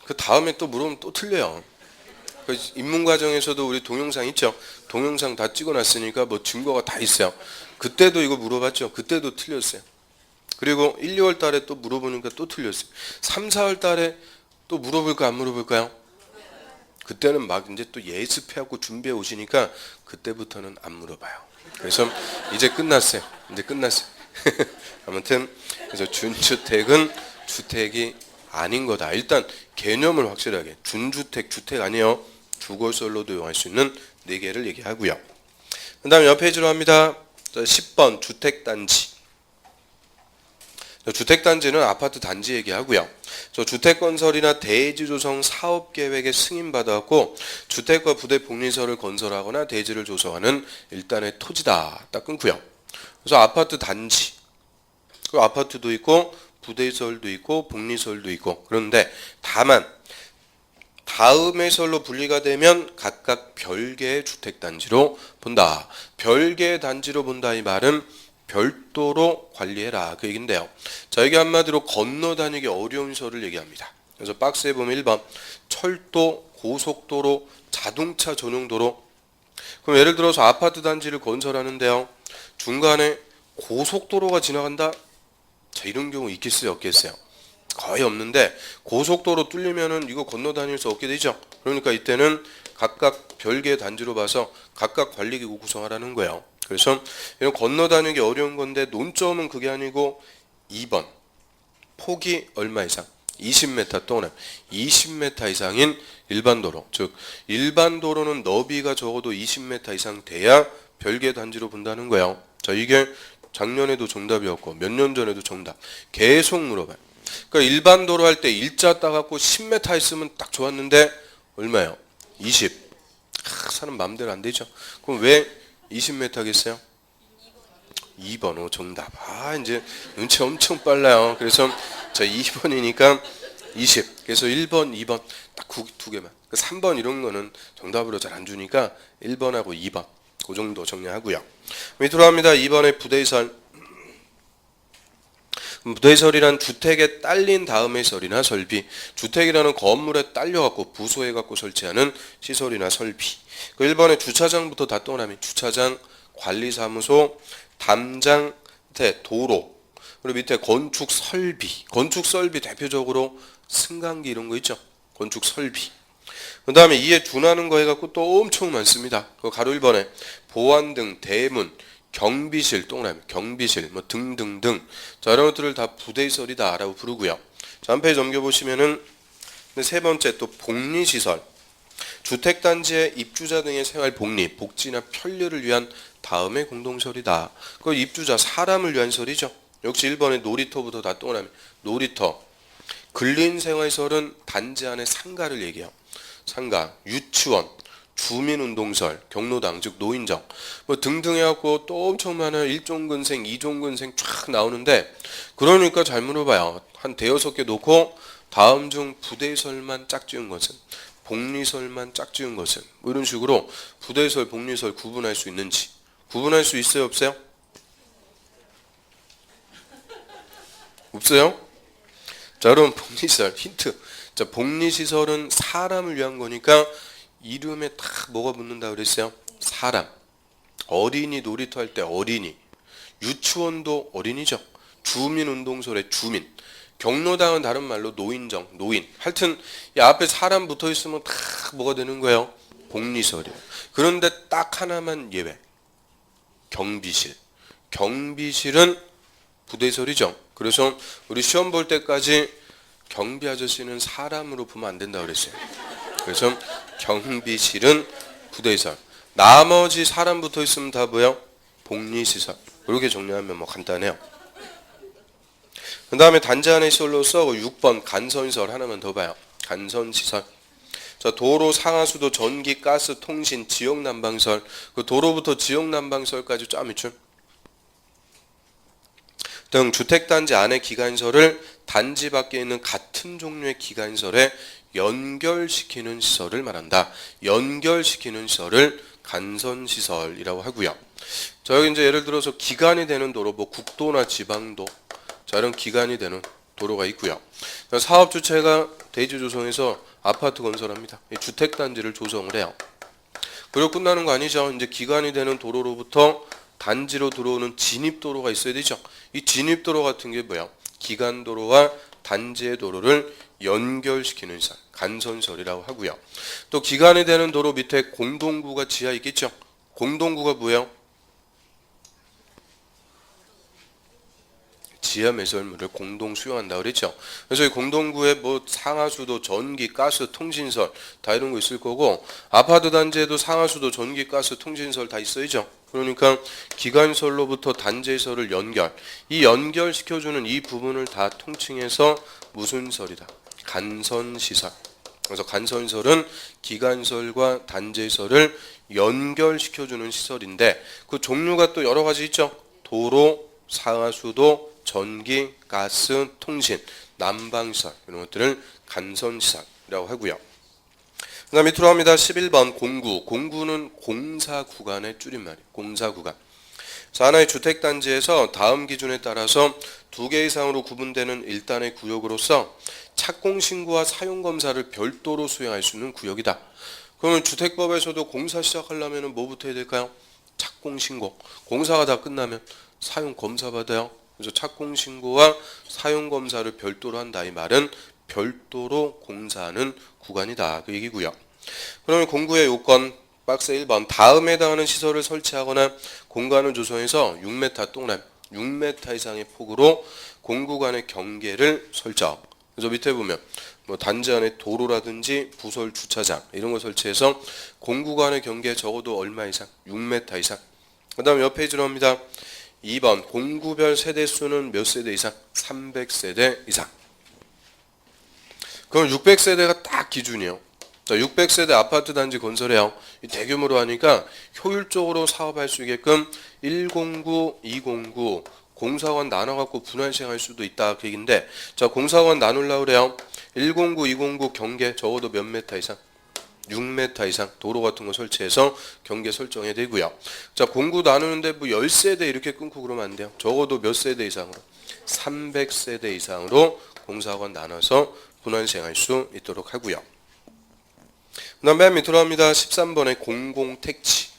그 다음에 또 물어보면 또 틀려요. 입문과정에서도 우리 동영상 있죠. 동영상 다 찍어놨으니까 뭐 증거가 다 있어요. 그때도 이거 물어봤죠. 그때도 틀렸어요. 그리고 1, 2월 달에 또 물어보니까 또 틀렸어요. 3, 4월 달에 또 물어볼까 안 물어볼까요? 그때는 막 이제 또 예습해갖고 준비해 오시니까 그때부터는 안 물어봐요. 그래서 이제 끝났어요. 이제 끝났어요. 아무튼 그래서 준주택은 주택이 아닌 거다. 일단 개념을 확실하게. 준주택, 주택 아니에요. 주거시설로도 이용할 수 있는 4개를 얘기하고요. 그 다음에 옆 페이지로 합니다. 10번 주택단지. 주택단지는 아파트 단지 얘기하고요. 주택건설이나 대지조성 사업계획에 승인받았고 주택과 부대 복리시설을 건설하거나 대지를 조성하는 일단의 토지다. 딱 끊고요. 그래서 아파트 단지. 그 아파트도 있고 부대시설도 있고 복리시설도 있고 그런데 다만 다음의 시설로 분리가 되면 각각 별개의 주택단지로 본다. 별개의 단지로 본다 이 말은 별도로 관리해라 그 얘긴데요. 자, 여기 한마디로 건너다니기 어려운 시설을 얘기합니다. 그래서 박스에 보면 1번 철도, 고속도로, 자동차 전용도로. 그럼 예를 들어서 아파트 단지를 건설하는데요. 중간에 고속도로가 지나간다? 자, 이런 경우 있겠어요 없겠어요? 거의 없는데 고속도로 뚫리면은 이거 건너다닐 수 없게 되죠. 그러니까 이때는 각각 별개의 단지로 봐서 각각 관리기구 구성하라는 거예요. 그래서 이런 건너다니기 어려운 건데 논점은 그게 아니고 2번 폭이 얼마 이상 20m 또는 20m 이상인 일반 도로. 즉 일반 도로는 너비가 적어도 20m 이상 돼야 별개 단지로 본다는 거예요. 자, 이게 작년에도 정답이었고 몇 년 전에도 정답. 계속 물어봐요. 그러니까 일반 도로 할 때 일자 따갖고 10m 있으면 딱 좋았는데 얼마예요? 20. 사람 마음대로 안 되죠. 그럼 왜 20m겠어요? 2번 정답. 이제 눈치 엄청 빨라요. 그래서 자 2번이니까 20. 그래서 1번, 2번 딱 두 개만. 3번 이런 거는 정답으로 잘 안 주니까 1번하고 2번 그 정도 정리하고요. 밑으로 합니다. 2번에 부대시설. 부대시설이란 주택에 딸린 다음의 시설이나 설비. 주택이라는 건물에 딸려갖고 부소해갖고 설치하는 시설이나 설비. 그 1번에 주차장부터 다 동그라미. 주차장, 관리사무소, 담장, 밑에 도로. 그리고 밑에 건축 설비. 건축 설비 대표적으로 승강기 이런 거 있죠. 건축 설비. 그 다음에 이에 준하는 거 해갖고 또 엄청 많습니다. 그 가로 1번에 보안등, 대문, 경비실, 동그라미, 경비실, 뭐 등등등. 자, 이런 것들을 다 부대시설이다 라고 부르고요. 자, 한 페이지 넘겨보시면은 근데 세 번째 또 복리시설. 주택단지의 입주자 등의 생활 복리, 복지나 편리를 위한 다음의 공동설이다. 그 입주자, 사람을 위한 설이죠. 역시 1번의 놀이터부터 다 떠나면 놀이터. 근린생활설은 단지 안에 상가를 얘기해요. 상가, 유치원, 주민운동설, 경로당, 즉 노인정 뭐 등등 해갖고 또 엄청 많아요. 1종근생, 2종근생 쫙 나오는데 그러니까 잘 물어봐요. 한 대여섯 개 놓고 다음 중 부대설만 짝지은 것은, 복리설만 짝지은 것은, 뭐 이런 식으로 부대설, 복리설 구분할 수 있는지. 구분할 수 있어요, 없어요? 없어요? 자, 그럼 복리시설 힌트. 자, 복리시설은 사람을 위한 거니까 이름에 딱 뭐가 붙는다 그랬어요? 사람. 어린이 놀이터 할 때 어린이. 유치원도 어린이죠. 주민운동설의 주민. 경로당은 다른 말로 노인정, 노인. 하여튼 이 앞에 사람 붙어 있으면 다 뭐가 되는 거예요? 복리설이에요. 그런데 딱 하나만 예외. 경비실. 경비실은 부대설이죠. 그래서 우리 시험 볼 때까지 경비 아저씨는 사람으로 보면 안 된다고 그랬어요. 그래서 경비실은 부대설. 나머지 사람 붙어 있으면 다 뭐예요? 복리시설. 이렇게 정리하면 뭐 간단해요. 그 다음에 단지 안의 시설로서 6번 간선시설 하나만 더 봐요. 간선시설. 자, 도로, 상하수도, 전기, 가스, 통신, 지역난방설. 그 도로부터 지역난방설까지 쫙 밑줄. 등 주택단지 안의 기관시설을 단지 밖에 있는 같은 종류의 기관시설에 연결시키는 시설을 말한다. 연결시키는 시설을 간선시설이라고 하고요. 자, 여기 이제 예를 들어서 기간이 되는 도로, 뭐 국도나 지방도, 자, 이런 기간이 되는 도로가 있고요. 사업 주체가 대지 조성해서 아파트 건설합니다. 주택단지를 조성을 해요. 그리고 끝나는 거 아니죠. 이제 기간이 되는 도로로부터 단지로 들어오는 진입도로가 있어야 되죠. 이 진입도로 같은 게 뭐야? 기간도로와 단지의 도로를 연결시키는 시설, 간선설이라고 하고요. 또 기간이 되는 도로 밑에 공동구가 지하 있겠죠. 공동구가 뭐예요? 지하 매설물을 공동 수용한다 그랬죠. 그래서 이 공동구에 뭐 상하수도, 전기, 가스, 통신설 다 이런 거 있을 거고, 아파트 단지에도 상하수도, 전기, 가스, 통신설 다 있어야죠. 그러니까 기관설로부터 단지설을 연결, 이 연결시켜주는 이 부분을 다 통칭해서 무슨 설이다? 간선시설. 그래서 간선설은 기관설과 단지설을 연결시켜주는 시설인데 그 종류가 또 여러 가지 있죠. 도로, 상하수도, 전기, 가스, 통신, 난방시설 이런 것들을 간선시설이라고 하고요. 그 다음 밑으로 갑니다. 11번 공구. 공구는 공사구간의 줄임말이에요. 공사구간. 자, 하나의 주택단지에서 다음 기준에 따라서 2개 이상으로 구분되는 일단의 구역으로서 착공신고와 사용검사를 별도로 수행할 수 있는 구역이다. 그러면 주택법에서도 공사 시작하려면 뭐부터 해야 될까요? 착공신고. 공사가 다 끝나면 사용검사 받아요. 그래서 착공신고와 사용검사를 별도로 한다. 이 말은 별도로 공사하는 구간이다. 그 얘기고요. 그러면 공구의 요건 박스 1번 다음에 해당하는 시설을 설치하거나 공간을 조성해서 6m 동남 6m 이상의 폭으로 공구간의 경계를 설정. 그래서 밑에 보면 뭐 단지 안에 도로라든지 부설 주차장 이런 거 설치해서 공구간의 경계 적어도 얼마 이상? 6m 이상. 그 다음 옆 페이지로 합니다. 2번 공구별 세대수는 몇 세대 이상? 300세대 이상. 그럼 600세대가 딱 기준이에요. 자, 600세대 아파트 단지 건설해요. 대규모로 하니까 효율적으로 사업할 수 있게끔 109, 209 공사원 나눠갖고 분할 시행할 수도 있다 그 얘기인데, 자, 공사원 나누려고 그래요. 109, 209 경계 적어도 몇 메타 이상? 6m 이상 도로 같은 거 설치해서 경계 설정해야 되고요. 자, 공구 나누는데 뭐 10세대 이렇게 끊고 그러면 안 돼요. 적어도 몇 세대 이상으로? 300세대 이상으로 공사원 나눠서 분할 시행할 수 있도록 하고요. 그 다음 맨 밑으로 합니다. 13번의 공공택지.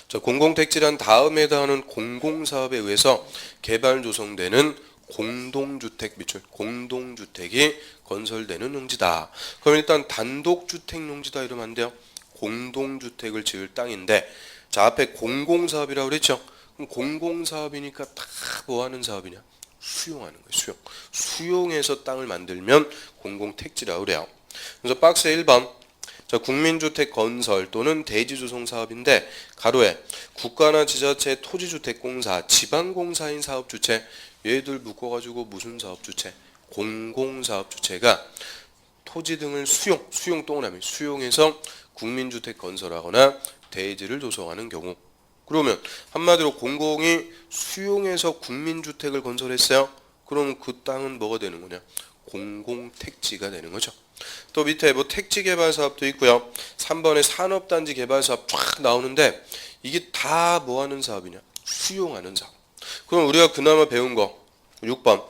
자, 공공택지란 다음에 해당하는 공공사업에 의해서 개발 조성되는 공동주택 밑줄, 공동주택이 건설되는 용지다. 그럼 일단 단독주택 용지다 이러면 안 돼요. 공동주택을 지을 땅인데, 자, 앞에 공공사업이라고 그랬죠. 그럼 공공사업이니까 다 뭐 하는 사업이냐? 수용하는 거예요. 수용해서 땅을 만들면 공공택지라고 그래요. 그래서 박스 1번 국민주택 건설 또는 대지조성 사업인데 가로에 국가나 지자체 토지주택공사, 지방공사인 사업주체 얘들 묶어가지고 무슨 사업주체? 공공사업주체가 토지 등을 수용 동그라미 수용해서 국민주택 건설하거나 대지를 조성하는 경우 그러면 한마디로 공공이 수용해서 국민주택을 건설했어요. 그럼 그 땅은 뭐가 되는 거냐? 공공택지가 되는 거죠. 또 밑에 뭐 택지 개발 사업도 있고요. 3번에 산업단지 개발 사업 쫙 나오는데 이게 다 뭐 하는 사업이냐? 수용하는 사업. 그럼 우리가 그나마 배운 거 6번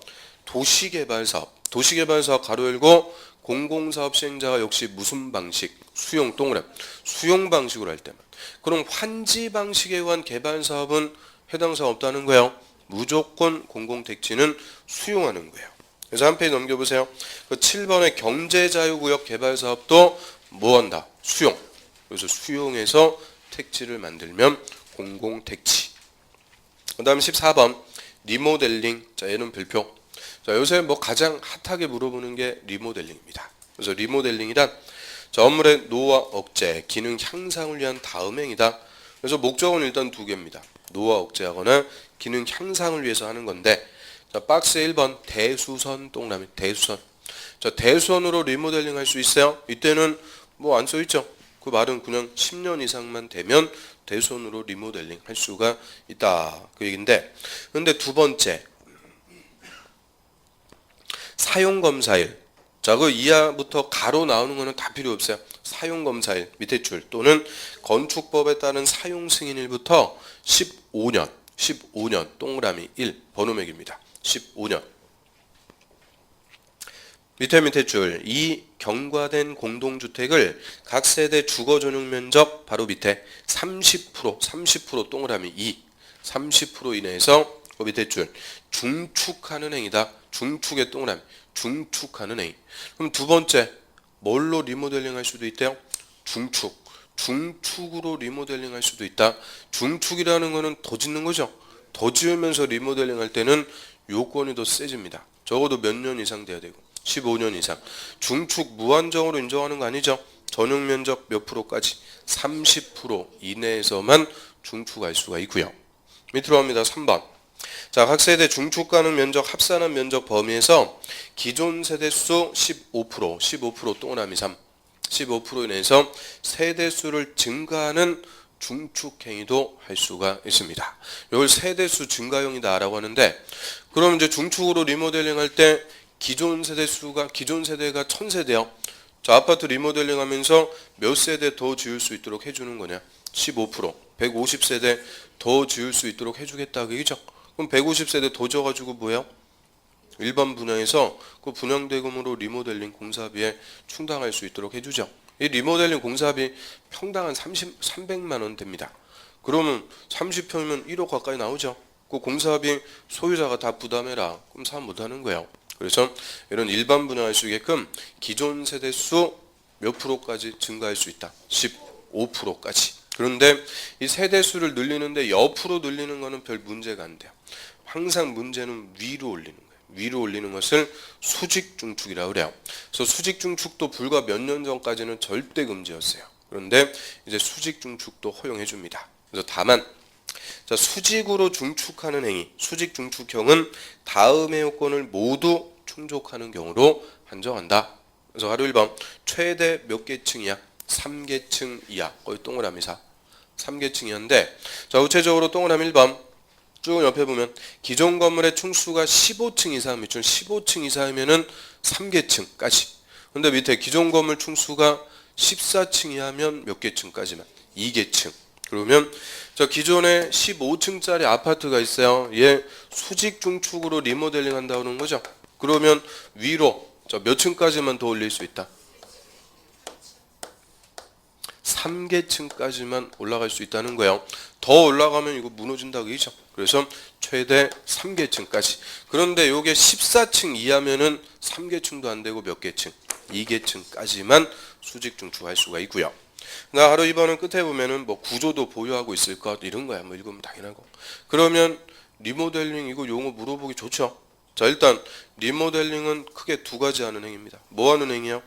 도시개발 사업. 도시개발 사업 가로 열고 공공사업 시행자가 역시 무슨 방식? 수용 동그라미. 수용 방식으로 할 때만. 그럼 환지 방식에 의한 개발 사업은 해당 사업 없다는 거예요. 무조건 공공택지는 수용하는 거예요. 그래서 한 페이지 넘겨보세요. 그 7번의 경제자유구역 개발 사업도 뭐 한다? 수용. 그래서 수용해서 택지를 만들면 공공택지. 그 다음 14번 리모델링. 자, 얘는 별표. 자, 요새 뭐 가장 핫하게 물어보는 게 리모델링입니다. 그래서 리모델링이란 업물의 노화 억제, 기능 향상을 위한 다음행이다. 그래서 목적은 일단 두 개입니다. 노화 억제하거나 기능 향상을 위해서 하는 건데 자, 박스 1번 대수선 동그라미 대수선. 자, 대수선으로 리모델링 할 수 있어요. 이때는 뭐 안 써있죠. 그 말은 그냥 10년 이상만 되면 대수선으로 리모델링 할 수가 있다. 그 얘기인데 근데 두 번째 사용검사일. 자, 그 이하부터 가로 나오는 거는 다 필요 없어요. 사용검사일 밑에 줄 또는 건축법에 따른 사용승인일부터 15년 동그라미 1 번호맥입니다. 15년. 밑에 줄 이 경과된 공동주택을 각 세대 주거 전용 면적 바로 밑에 30% 동그라미 2 30% 이내에서 그 밑에 줄 중축하는 행위다. 중축의 동그라미 중축하는 행위. 그럼 두 번째 뭘로 리모델링 할 수도 있대요? 중축으로 리모델링 할 수도 있다. 중축이라는 거는 더 짓는 거죠. 더 지으면서 리모델링 할 때는 요건이 더 세집니다. 적어도 몇 년 이상 돼야 되고 15년 이상. 중축 무한정으로 인정하는 거 아니죠. 전용 면적 몇 프로까지? 30% 이내에서만 중축할 수가 있고요. 밑으로 갑니다. 3번. 자, 각 세대 중축 가능 면적 합산한 면적 범위에서 기존 세대수 15% 동그라미 3 15% 이내에서 세대수를 증가하는 중축 행위도 할 수가 있습니다. 이걸 세대수 증가형이다 라고 하는데 그럼 이제 중축으로 리모델링 할 때 기존 세대가 1000세대요. 자, 아파트 리모델링 하면서 몇 세대 더 지을 수 있도록 해주는 거냐? 15% 150세대 더 지을 수 있도록 해주겠다 그죠? 그럼 150세대 더 줘가지고 뭐예요? 일반 분양에서 그 분양대금으로 리모델링 공사비에 충당할 수 있도록 해주죠. 이 리모델링 공사비 평당 한 300만 원 됩니다. 그러면 30평이면 1억 가까이 나오죠. 그 공사비 소유자가 다 부담해라. 그럼 사업 못하는 거예요. 그래서 이런 일반 분양할 수 있게끔 기존 세대수 몇 프로까지 증가할 수 있다. 15%까지. 그런데 이 세대수를 늘리는데 옆으로 늘리는 거는 별 문제가 안 돼요. 항상 문제는 위로 올리는 거예요. 위로 올리는 것을 수직중축이라고 그래요. 그래서 수직중축도 불과 몇 년 전까지는 절대 금지였어요. 그런데 이제 수직중축도 허용해 줍니다. 그래서 다만 자, 수직으로 중축하는 행위, 수직중축형은 다음의 요건을 모두 충족하는 경우로 한정한다. 그래서 하루 1번 최대 몇 개층이야? 3개층 이하. 거의 동그라미 4. 3개층이었는데 자, 구체적으로 동그라미 1번 쭉 옆에 보면 기존 건물의 층수가 15층 이상이면 15층 이상이면은 3개층까지. 근데 밑에 기존 건물 층수가 14층 이하면 몇 개층까지만? 2개층. 그러면 저 기존에 15층짜리 아파트가 있어요. 얘 수직 중축으로 리모델링 한다는 거죠. 그러면 위로 저 몇 층까지만 더 올릴 수 있다? 3개층까지만 올라갈 수 있다는 거예요. 더 올라가면 이거 무너진다 그죠? 그래서 최대 3개층까지. 그런데 요게 14층 이하면은 3개층도 안 되고 몇 개층? 2개층까지만 수직 중축할 수가 있고요. 나 하루 2번은 끝에 보면은 뭐 구조도 보유하고 있을 것 이런 거야. 뭐 읽으면 당연하고. 그러면 리모델링 이거 용어 물어보기 좋죠. 자, 일단 리모델링은 크게 두 가지 하는 행위입니다. 뭐 하는 행위요?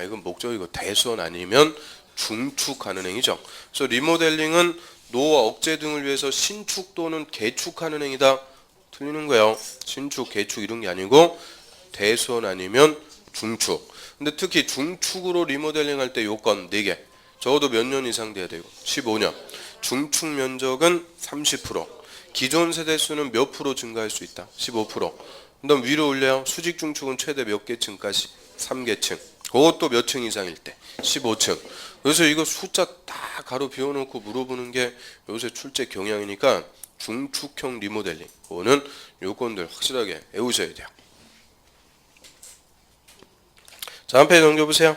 이건 목적이고 대수원 아니면 중축하는 행위죠. 그래서 리모델링은 노후와 억제 등을 위해서 신축 또는 개축하는 행위다. 틀리는 거예요. 신축, 개축 이런 게 아니고 대수원 아니면 중축. 근데 특히 중축으로 리모델링 할 때 요건 4개. 적어도 몇 년 이상 돼야 되고 15년. 중축 면적은 30%. 기존 세대수는 몇 프로 증가할 수 있다? 15%. 그다음 위로 올려요. 수직 중축은 최대 몇 개층까지? 3개층. 그것도 몇 층 이상일 때? 15층. 그래서 이거 숫자 다 가로 비워놓고 물어보는 게 요새 출제 경향이니까 중축형 리모델링. 그거는 요건들 확실하게 외우셔야 돼요. 자, 한 페이지 넘겨보세요.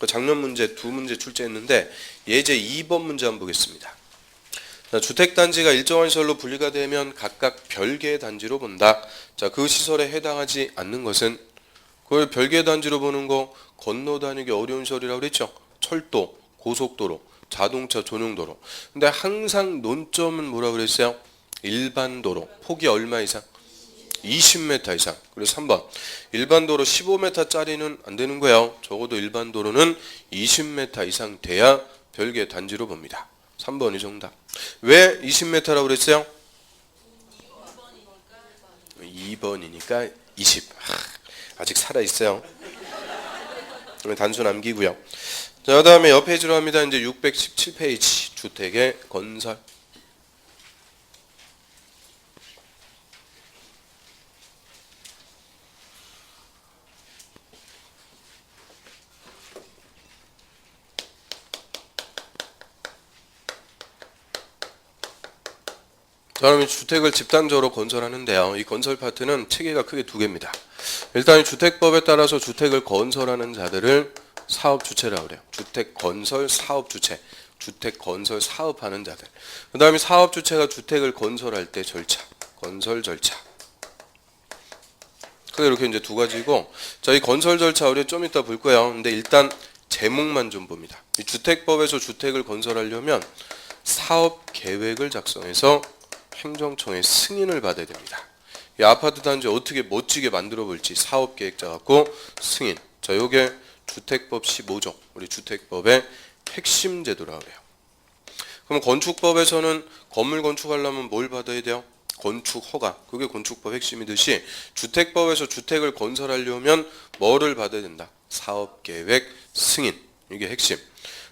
작년 문제 2문제 출제했는데 예제 2번 문제 한번 보겠습니다. 자, 주택단지가 일정한 시설로 분리가 되면 각각 별개의 단지로 본다. 자, 그 시설에 해당하지 않는 것은 그걸 별개의 단지로 보는 거 건너 다니기 어려운 시설이라고 그랬죠. 철도, 고속도로, 자동차 전용도로. 근데 항상 논점은 뭐라고 그랬어요? 일반 도로. 폭이 얼마 이상? 20m 이상. 그래서 3번. 일반 도로 15m짜리는 안 되는 거예요. 적어도 일반 도로는 20m 이상 돼야 별개 단지로 봅니다. 3번이 정답. 왜 20m라고 그랬어요? 2번이니까 20. 아직 살아있어요. 단수 남기고요. 자, 그 다음에 옆 페이지로 합니다. 이제 617페이지. 주택의 건설. 자, 그러면 주택을 집단적으로 건설하는데요. 이 건설 파트는 체계가 크게 2개입니다. 일단 이 주택법에 따라서 주택을 건설하는 자들을 사업주체라고 그래요. 주택건설 사업주체. 주택건설 사업하는 자들. 그 다음에 사업주체가 주택을 건설할 때 절차. 건설 절차. 크게 이렇게 이제 2가지고, 자, 이 건설 절차 우리 좀 이따 볼 거예요. 근데 일단 제목만 좀 봅니다. 이 주택법에서 주택을 건설하려면 사업 계획을 작성해서 행정청의 승인을 받아야 됩니다. 이 아파트 단지 어떻게 멋지게 만들어 볼지 사업 계획 짜갖고 승인. 자, 요게 주택법 15조. 우리 주택법의 핵심 제도라고 해요. 그럼 건축법에서는 건물 건축하려면 뭘 받아야 돼요? 건축 허가. 그게 건축법 핵심이듯이 주택법에서 주택을 건설하려면 뭐를 받아야 된다? 사업 계획 승인. 이게 핵심.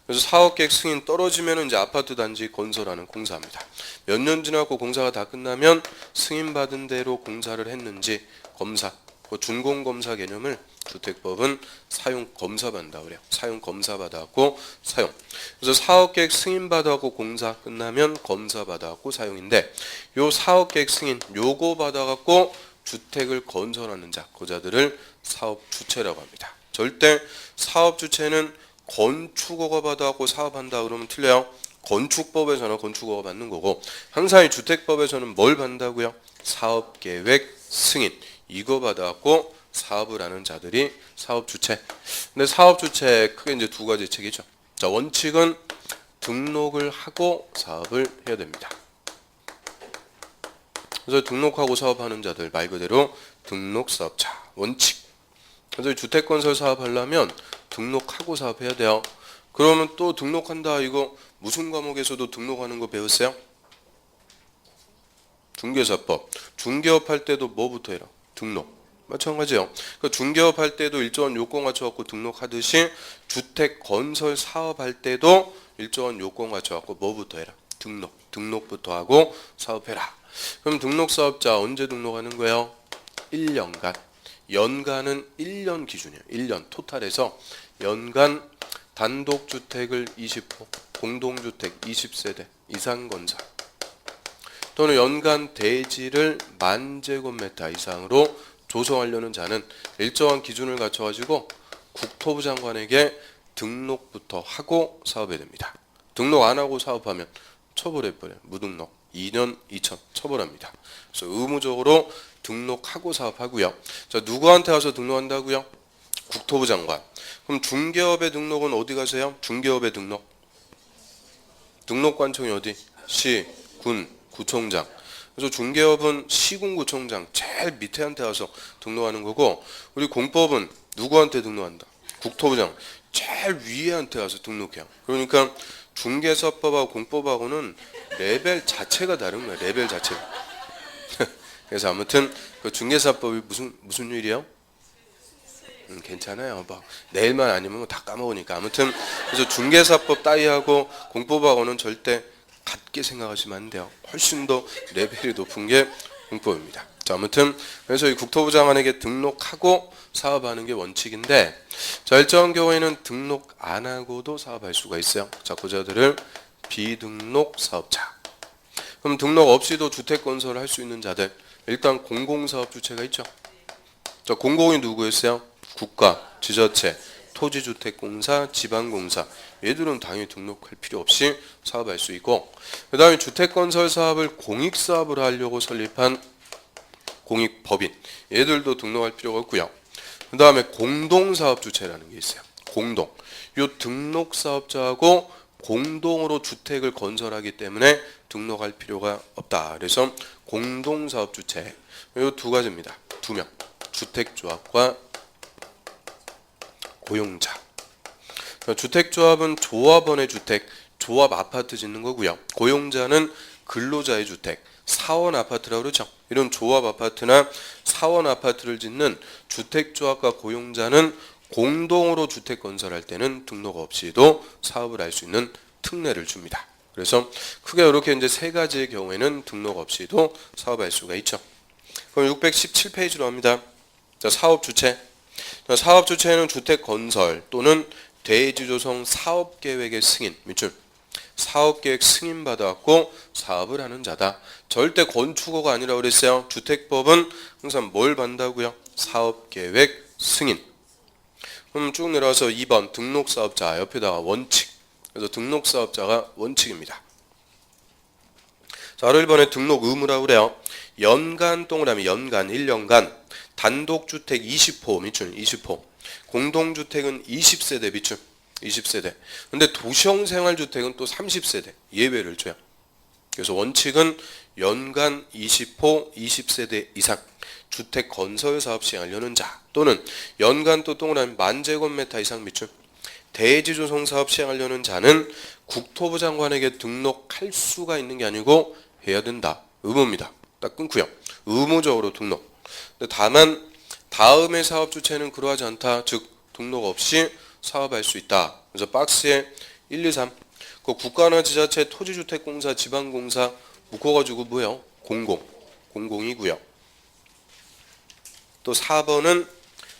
그래서 사업계획 승인 떨어지면 이제 아파트 단지 건설하는 공사입니다. 몇 년 지나고 공사가 다 끝나면 승인받은 대로 공사를 했는지 검사, 그 준공검사 개념을 주택법은 사용 검사 받는다고 그래요. 사용 검사 받아갖고 사용. 그래서 사업계획 승인 받아갖고 공사 끝나면 검사 받아갖고 사용인데, 요 사업계획 승인 요거 받아갖고 주택을 건설하는 자, 그 자들을 사업주체라고 합니다. 절대 사업주체는 건축허가 받아갖고 사업한다 그러면 틀려요. 건축법에서는 건축허가 받는 거고, 항상 이 주택법에서는 뭘 받는다고요? 사업계획 승인. 이거 받아갖고 사업을 하는 자들이 사업주체. 근데 사업주체 크게 이제 2가지 책이죠. 자, 원칙은 등록을 하고 사업을 해야 됩니다. 그래서 등록하고 사업하는 자들 말 그대로 등록사업자. 원칙. 그래서 주택건설 사업하려면 등록하고 사업해야 돼요. 그러면 또 등록한다 이거 무슨 과목에서도 등록하는 거 배웠어요? 중개사법. 중개업 할 때도 뭐부터 해라? 등록. 마찬가지예요. 그 중개업 할 때도 일정한 요건 갖춰갖고 등록하듯이 주택 건설 사업할 때도 일정한 요건 갖춰갖고 뭐부터 해라? 등록. 등록부터 하고 사업해라. 그럼 등록사업자 언제 등록하는 거예요? 1년간. 연간은 1년 기준이에요. 1년 토탈에서 연간 단독주택을 20호, 공동주택 20세대 이상 건설, 또는 연간 대지를 10,000제곱미터 이상으로 조성하려는 자는 일정한 기준을 갖춰가지고 국토부 장관에게 등록부터 하고 사업해야 됩니다. 등록 안 하고 사업하면 처벌해버려요. 무등록 2년 2천 처벌합니다. 그래서 의무적으로 등록하고 사업하고요. 자, 누구한테 가서 등록한다고요? 국토부 장관. 그럼 중개업의 등록은 어디 가세요? 중개업의 등록. 등록관청이 어디? 시, 군, 구청장. 그래서 중개업은 시군구청장 제일 밑에한테 와서 등록하는 거고, 우리 공법은 누구한테 등록한다? 국토부장 제일 위에한테 와서 등록해요. 그러니까 중개사법하고 공법하고는 레벨 자체가 다른 거예요. 레벨 자체가. 그래서 아무튼 그 중개사법이 무슨 일이요? 괜찮아요. 막 내일만 아니면 다 까먹으니까. 아무튼 그래서 중개사법 따위하고 공법하고는 절대 같게 생각하시면 안 돼요. 훨씬 더 레벨이 높은 게 공법입니다. 자, 아무튼 그래서 이 국토부 장관에게 등록하고 사업하는 게 원칙인데, 자, 일정한 경우에는 등록 안 하고도 사업할 수가 있어요. 자, 고자들을 비등록 사업자. 그럼 등록 없이도 주택 건설을 할 수 있는 자들, 일단 공공사업 주체가 있죠. 자, 공공이 누구였어요? 국가, 지자체, 토지주택공사, 지방공사. 얘들은 당연히 등록할 필요 없이 사업할 수 있고, 그 다음에 주택건설 사업을 공익사업으로 하려고 설립한 공익법인, 얘들도 등록할 필요가 없고요. 그 다음에 공동사업주체라는 게 있어요. 공동. 이 등록사업자하고 공동으로 주택을 건설하기 때문에 등록할 필요가 없다. 그래서 공동사업주체, 이 두 가지입니다. 두 명. 주택조합과 고용자. 주택조합은 조합원의 주택, 조합 아파트 짓는 거고요. 고용자는 근로자의 주택, 사원 아파트라고 그러죠. 이런 조합 아파트나 사원 아파트를 짓는 주택조합과 고용자는 공동으로 주택 건설할 때는 등록 없이도 사업을 할 수 있는 특례를 줍니다. 그래서 크게 이렇게 이제 세 가지의 경우에는 등록 없이도 사업할 수가 있죠. 그럼 617페이지로 합니다. 자, 사업 주체. 자, 사업 주체는 주택 건설 또는 대지 조성 사업 계획의 승인, 밑줄. 사업 계획 승인 받아갖고 사업을 하는 자다. 절대 건축허가 아니라 그랬어요. 주택법은 항상 뭘 받는다고요? 사업 계획 승인. 그럼 쭉 내려와서 2번 등록사업자 옆에다가 원칙. 그래서 등록사업자가 원칙입니다. 자, 1번에 등록 의무라고 그래요. 연간 동그라미 연간 1년간 단독주택 20호 밑줄 20호. 공동주택은 20세대 밑줄 20세대. 근데 도시형 생활주택은 또 30세대 예외를 줘요. 그래서 원칙은 연간 20호 20세대 이상 주택 건설 사업 시행하려는 자, 또는 연간 또 동그라미 10,000제곱미터 이상 밑줄 대지 조성 사업 시행하려는 자는 국토부 장관에게 등록할 수가 있는 게 아니고 해야 된다. 의무입니다. 딱 끊고요. 의무적으로 등록. 근데 다만 다음의 사업 주체는 그러하지 않다. 즉 등록 없이 사업할 수 있다. 그래서 박스에 1, 2, 3. 그 국가나 지자체, 토지주택공사, 지방공사 묶어가지고 뭐예요? 공공이고요. 또 4번은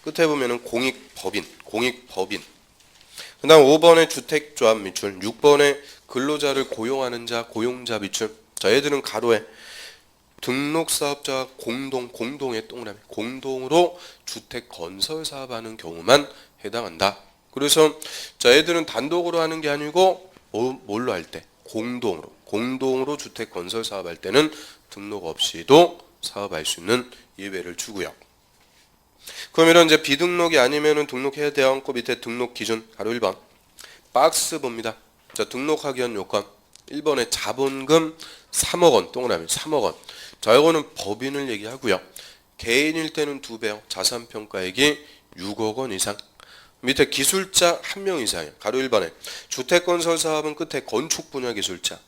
끝에 보면은 공익법인. 그 다음 5번에 주택조합 밑줄, 6번에 근로자를 고용하는 자, 고용자 밑줄. 자, 얘들은 가로에 등록사업자 공동의 동그라미 공동으로 주택 건설 사업하는 경우만 해당한다. 그래서 자, 얘들은 단독으로 하는 게 아니고 뭘로 할 때? 공동으로 주택 건설 사업할 때는 등록 없이도 사업할 수 있는 예외를 주고요. 그러면 이제 비등록이 아니면은 등록해야 돼요. 그 밑에 등록 기준 가로 1번 박스 봅니다. 자, 등록하기 위한 요건 1번에 자본금 3억 원 동그라미 3억 원. 자, 이거는 법인을 얘기하고요. 개인일 때는 2배요. 자산평가액이 6억 원 이상. 밑에 기술자 1명 이상이에요. 가로 1번에 주택건설 사업은 끝에 건축 분야 기술자.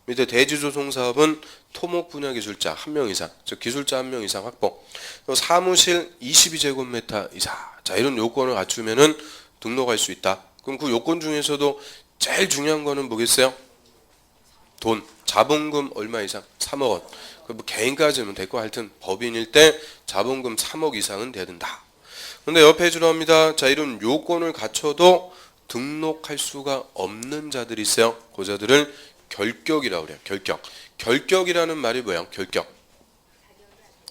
밑에 대지조성 사업은 토목 분야 기술자 1명 이상. 즉 기술자 1명 이상 확보. 또 사무실 22제곱미터 이상. 자, 이런 요건을 갖추면은 등록할 수 있다. 그럼 그 요건 중에서도 제일 중요한 거는 뭐겠어요? 돈. 자본금 얼마 이상? 3억 원. 뭐 개인까지는 됐고 하여튼 법인일 때 자본금 3억 이상은 돼야 된다. 근데 옆에 주로합니다. 자, 이런 요건을 갖춰도 등록할 수가 없는 자들이 있어요. 그 자들을 결격이라고 그래요. 결격이라는 말이 뭐예요? 결격.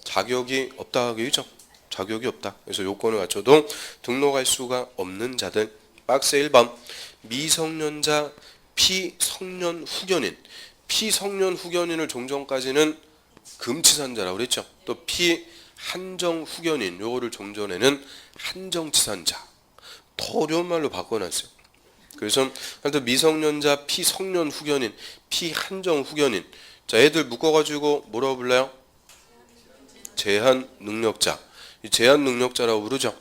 자격이 없다 하겠죠. 자격이 없다. 그래서 요건을 갖춰도 등록할 수가 없는 자들. 박스 1번 미성년자 피성년 후견인. 피성년 후견인을 종전까지는 금치산자라고 그랬죠. 또 피한정 후견인 요거를 종전에는 한정치산자. 더 어려운 말로 바꿔놨어요. 그래서 하여튼 미성년자 피성년 후견인 피한정 후견인 자, 애들 묶어가지고 뭐라고 불러요? 제한 능력자. 이 제한 능력자라고 부르죠.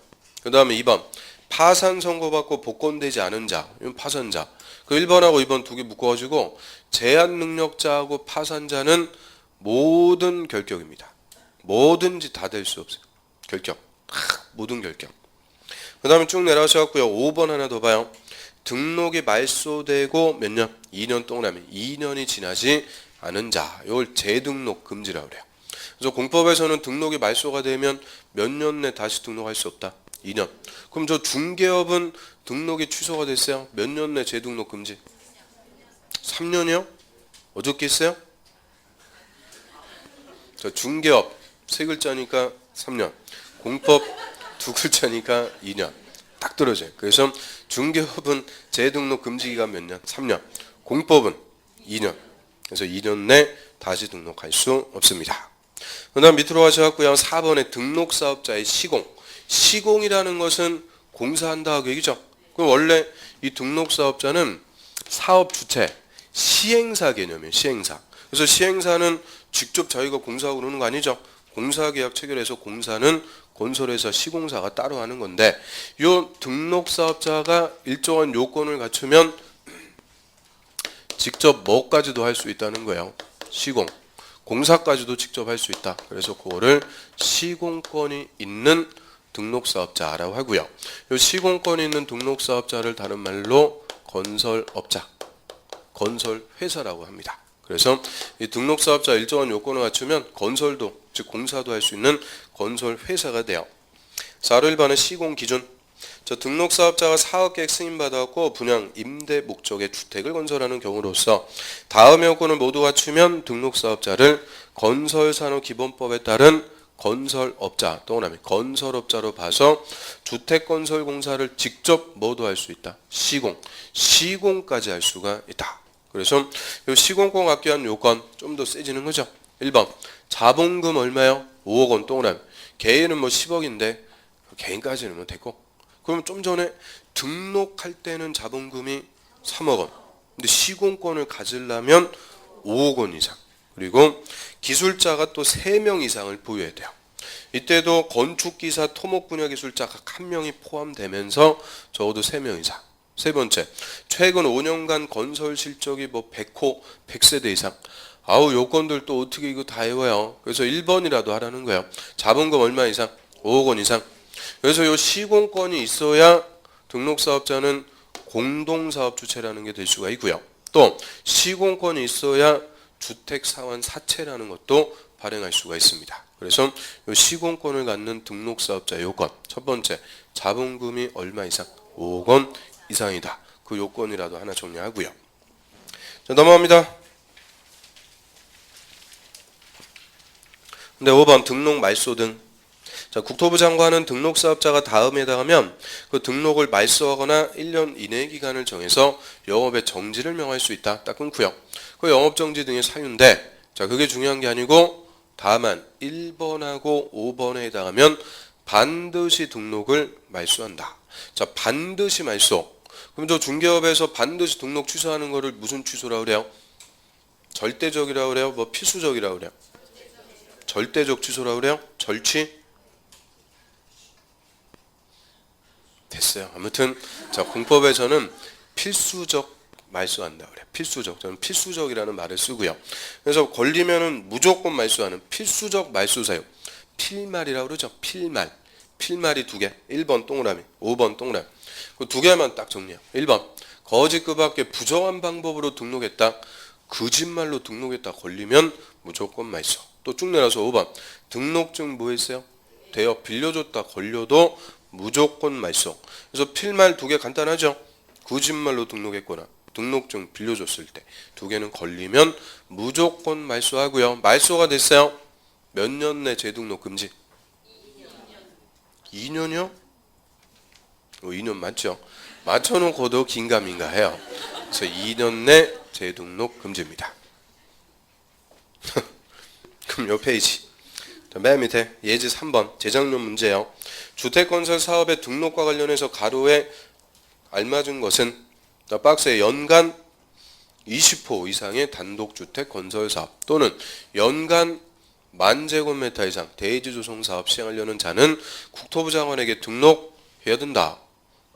그 다음에 2번 파산 선고받고 복권되지 않은 자. 이건 파산자. 그 1번하고 2번 두 개 묶어가지고 제한 능력자하고 파산자는 모든 결격입니다. 뭐든지 다 될 수 없어요. 결격. 모든 결격. 그 다음에 쭉 내려가셔갖고요. 5번 하나 더 봐요. 등록이 말소되고 몇 년? 2년 동안이면 2년이 지나지 않은 자. 이걸 재등록 금지라고 그래요. 그래서 공법에서는 등록이 말소가 되면 몇 년 내 다시 등록할 수 없다. 2년. 그럼 저 중개업은 등록이 취소가 됐어요. 몇 년 내 재등록 금지? 3년이요? 어저께 있어요? 저 중개업 세 글자니까 3년. 공법 두 글자니까 2년. 딱 떨어져요. 그래서 중개업은 재등록 금지 기간 몇 년? 3년. 공법은 2년. 그래서 2년 내 다시 등록할 수 없습니다. 그 다음 밑으로 가셔갖고요. 4번에 등록사업자의 시공. 시공이라는 것은 공사한다 하고 얘기죠. 그럼 원래 이 등록사업자는 사업주체, 시행사 개념이에요. 시행사. 그래서 시행사는 직접 자기가 공사하고 그러는 거 아니죠. 공사계약 체결해서 공사는 건설회사 시공사가 따로 하는 건데 이 등록사업자가 일정한 요건을 갖추면 직접 뭐까지도 할 수 있다는 거예요. 시공. 공사까지도 직접 할 수 있다. 그래서 그거를 시공권이 있는 등록사업자라고 하고요. 이 시공권이 있는 등록사업자를 다른 말로 건설업자, 건설회사라고 합니다. 그래서 이 등록사업자 일정한 요건을 갖추면 건설도, 즉 공사도 할 수 있는 건설회사가 돼요. 4로 1번은 시공기준. 저 등록사업자가 사업계획 승인받았고 분양, 임대 목적의 주택을 건설하는 경우로서 다음의 요건을 모두 갖추면 등록사업자를 건설산업기본법에 따른 건설업자 또는 건설업자로 봐서 주택건설공사를 직접 모두 할 수 있다. 시공까지 할 수가 있다. 그래서 이 시공권 갖기 위한 요건 좀 더 세지는 거죠. 1번 자본금 얼마요? 5억 원 동그라미. 개인은 뭐 10억인데 개인까지는 뭐 됐고 그럼 좀 전에 등록할 때는 자본금이 3억 원. 근데 시공권을 가지려면 5억 원 이상. 그리고 기술자가 또 3명 이상을 보유해야 돼요. 이때도 건축기사, 토목분야기술자 각 1명이 포함되면서 적어도 3명 이상. 세 번째, 최근 5년간 건설 실적이 뭐 100호, 100세대 이상. 아우 요건들 또 어떻게 이거 다 외워요. 그래서 1번이라도 하라는 거예요. 자본금 얼마 이상? 5억 원 이상. 그래서 요 시공권이 있어야 등록사업자는 공동사업 주체라는 게 될 수가 있고요. 또 시공권이 있어야 주택사원 사채라는 것도 발행할 수가 있습니다. 그래서 요 시공권을 갖는 등록사업자 요건. 첫 번째, 자본금이 얼마 이상? 5억 원 이상이다. 그 요건이라도 하나 정리하고요. 자, 넘어갑니다. 근데 5번 등록 말소 등. 자, 국토부 장관은 등록사업자가 다음에 해당하면 그 등록을 말소하거나 1년 이내의 기간을 정해서 영업의 정지를 명할 수 있다. 딱 끊고요. 그 영업정지 등의 사유인데 자, 그게 중요한 게 아니고 다만 1번하고 5번에 해당하면 반드시 등록을 말소한다. 자, 반드시 말소. 그럼 저 중개업에서 반드시 등록 취소하는 거를 무슨 취소라고 그래요? 절대적이라고 그래요? 뭐 필수적이라고 그래요? 절대적 취소라고 그래요? 절취? 됐어요. 아무튼 자, 공법에서는 필수적 말소한다 그래. 필수적. 저는 필수적이라는 말을 쓰고요. 그래서 걸리면은 무조건 말소하는 필수적 말소 사유. 필말이라고 그러죠. 필말. 필말이 두 개. 1번 동그라미, 5번 동그라미. 그 두 개만 딱 정리해요. 1번. 거짓 그 밖에 부정한 방법으로 등록했다. 거짓말로 등록했다 걸리면 무조건 말소. 또 쭉 내려서 5번. 등록증 뭐 했어요? 대여 빌려줬다 걸려도 무조건 말소. 그래서 필말 두 개 간단하죠. 거짓말로 등록했거나 등록증 빌려줬을 때 두 개는 걸리면 무조건 말소하고요. 말소가 됐어요. 몇 년 내 재등록 금지? 2년이요? 2년 맞죠? 맞춰놓고도 긴가민가 해요. 그래서 2년 내 재등록 금지입니다. 그럼 요 페이지. 맨 밑에 예제 3번 재작년 문제요. 주택건설 사업의 등록과 관련해서 가로에 알맞은 것은 박스에 연간 20호 이상의 단독주택 건설 사업 또는 연간 10,000제곱미터 이상 대지 조성 사업 시행하려는 자는 국토부 장관에게 등록해야 된다.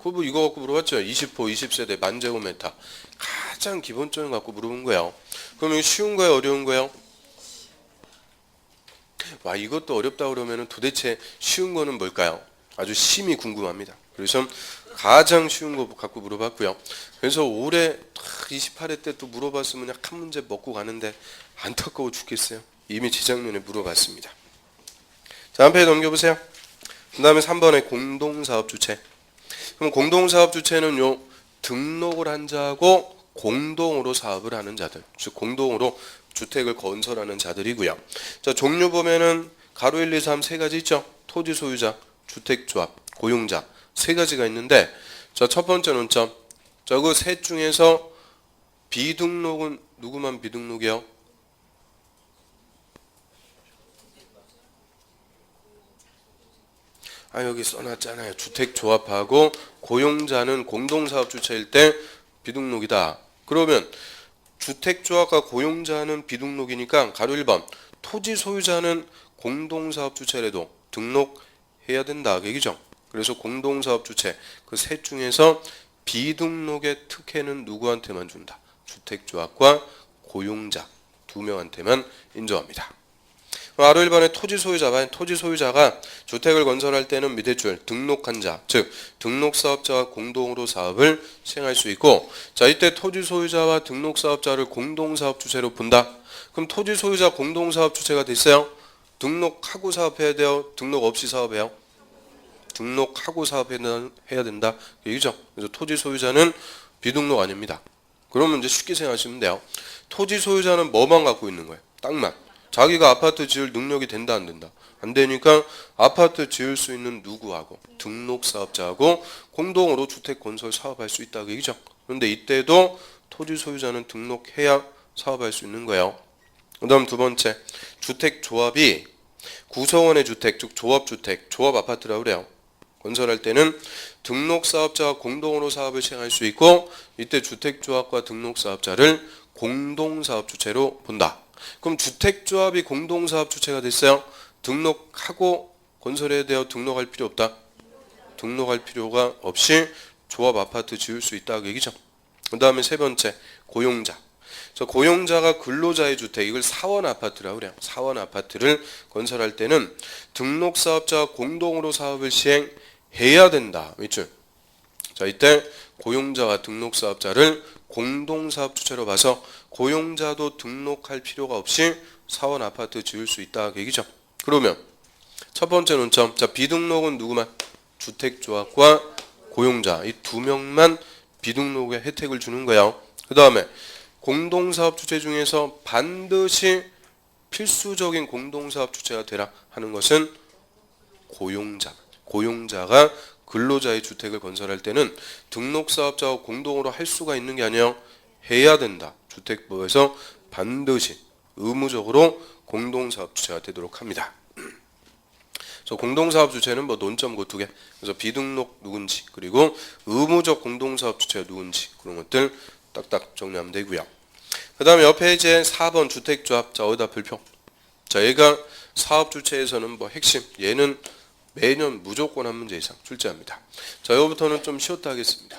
그거 이거 갖고 물어봤죠. 20호 20세대 10,000제곱미터 가장 기본적인 거 갖고 물어본 거예요. 그럼 이거 쉬운 거예요, 어려운 거예요? 와, 이것도 어렵다 그러면은 도대체 쉬운 거는 뭘까요? 아주 심히 궁금합니다. 그래서 가장 쉬운 거 갖고 물어봤고요. 그래서 올해 28회 때 또 물어봤으면 그냥 한 문제 먹고 가는데 안타까워 죽겠어요. 이미 재작년에 물어봤습니다. 자, 한 페이지 넘겨보세요. 그 다음에 3번에 공동사업 주체. 그럼 공동사업 주체는 요 등록을 한 자하고 공동으로 사업을 하는 자들, 즉 공동으로 주택을 건설하는 자들이고요. 자, 종류 보면은 가로 1, 2, 3 세 가지 있죠. 토지 소유자, 주택조합, 고용자 세 가지가 있는데, 자, 첫 번째 논점. 자, 그 셋 중에서 비등록은 누구만 비등록이요? 아, 여기 써놨잖아요. 주택조합하고 고용자는 공동사업 주체일 때 비등록이다. 그러면 주택조합과 고용자는 비등록이니까 가로 1번 토지 소유자는 공동사업 주체라도 등록해야 된다. 얘기죠. 그래서 공동사업 주체 그 셋 중에서 비등록의 특혜는 누구한테만 준다. 주택조합과 고용자 두 명한테만 인정합니다. 가로 1번에 토지 소유자, 토지 소유자가 주택을 건설할 때는 밑에 줄 등록한 자, 즉 등록사업자와 공동으로 사업을 시행할 수 있고, 자, 이때 토지 소유자와 등록사업자를 공동사업 주체로 본다. 그럼 토지 소유자 공동사업 주체가 됐어요. 등록하고 사업해야 돼요? 등록 없이 사업해요? 등록하고 사업해야 된다. 얘기죠. 그래서 토지 소유자는 비등록 아닙니다. 그러면 이제 쉽게 생각하시면 돼요. 토지 소유자는 뭐만 갖고 있는 거예요? 땅만. 자기가 아파트 지을 능력이 된다 안 된다? 안 되니까 아파트 지을 수 있는 누구하고 등록사업자하고 공동으로 주택 건설 사업할 수 있다 그 얘기죠. 그런데 이때도 토지 소유자는 등록해야 사업할 수 있는 거예요. 그 다음 두 번째, 주택조합이 구성원의 주택, 즉 조합주택, 조합아파트라고 그래요. 건설할 때는 등록사업자와 공동으로 사업을 시행할 수 있고, 이때 주택조합과 등록사업자를 공동사업 주체로 본다. 그럼 주택조합이 공동사업 주체가 됐어요. 등록하고 건설해야 돼요? 등록할 필요 없다? 등록할 필요가 없이 조합 아파트 지을 수 있다 그 얘기죠. 그 다음에 세 번째, 고용자. 저 고용자가 근로자의 주택, 이걸 사원 아파트라고 그래요. 사원 아파트를 건설할 때는 등록사업자와 공동으로 사업을 시행해야 된다. 밑줄. 자, 이때 고용자와 등록사업자를 공동사업 주체로 봐서 고용자도 등록할 필요가 없이 사원 아파트 지을 수 있다 그 얘기죠. 그러면 첫 번째 논점, 자, 비등록은 누구만? 주택조합과 고용자 이 두 명만 비등록의 혜택을 주는 거예요. 그 다음에 공동사업 주체 중에서 반드시 필수적인 공동사업 주체가 되라 하는 것은 고용자. 고용자가 근로자의 주택을 건설할 때는 등록사업자와 공동으로 할 수가 있는 게 아니에요. 해야 된다. 주택법에서 반드시 의무적으로 공동사업 주체가 되도록 합니다. 그래서 공동사업 주체는 뭐 논점 그 두 개. 그래서 비등록 누군지 그리고 의무적 공동사업 주체가 누군지 그런 것들 딱딱 정리하면 되고요. 그 다음에 옆에 이제 4번 주택조합. 자, 어디다 별표. 자, 얘가 사업 주체에서는 뭐 핵심. 얘는 매년 무조건 한 문제 이상 출제합니다. 자, 여기부터는 좀 쉬었다 하겠습니다.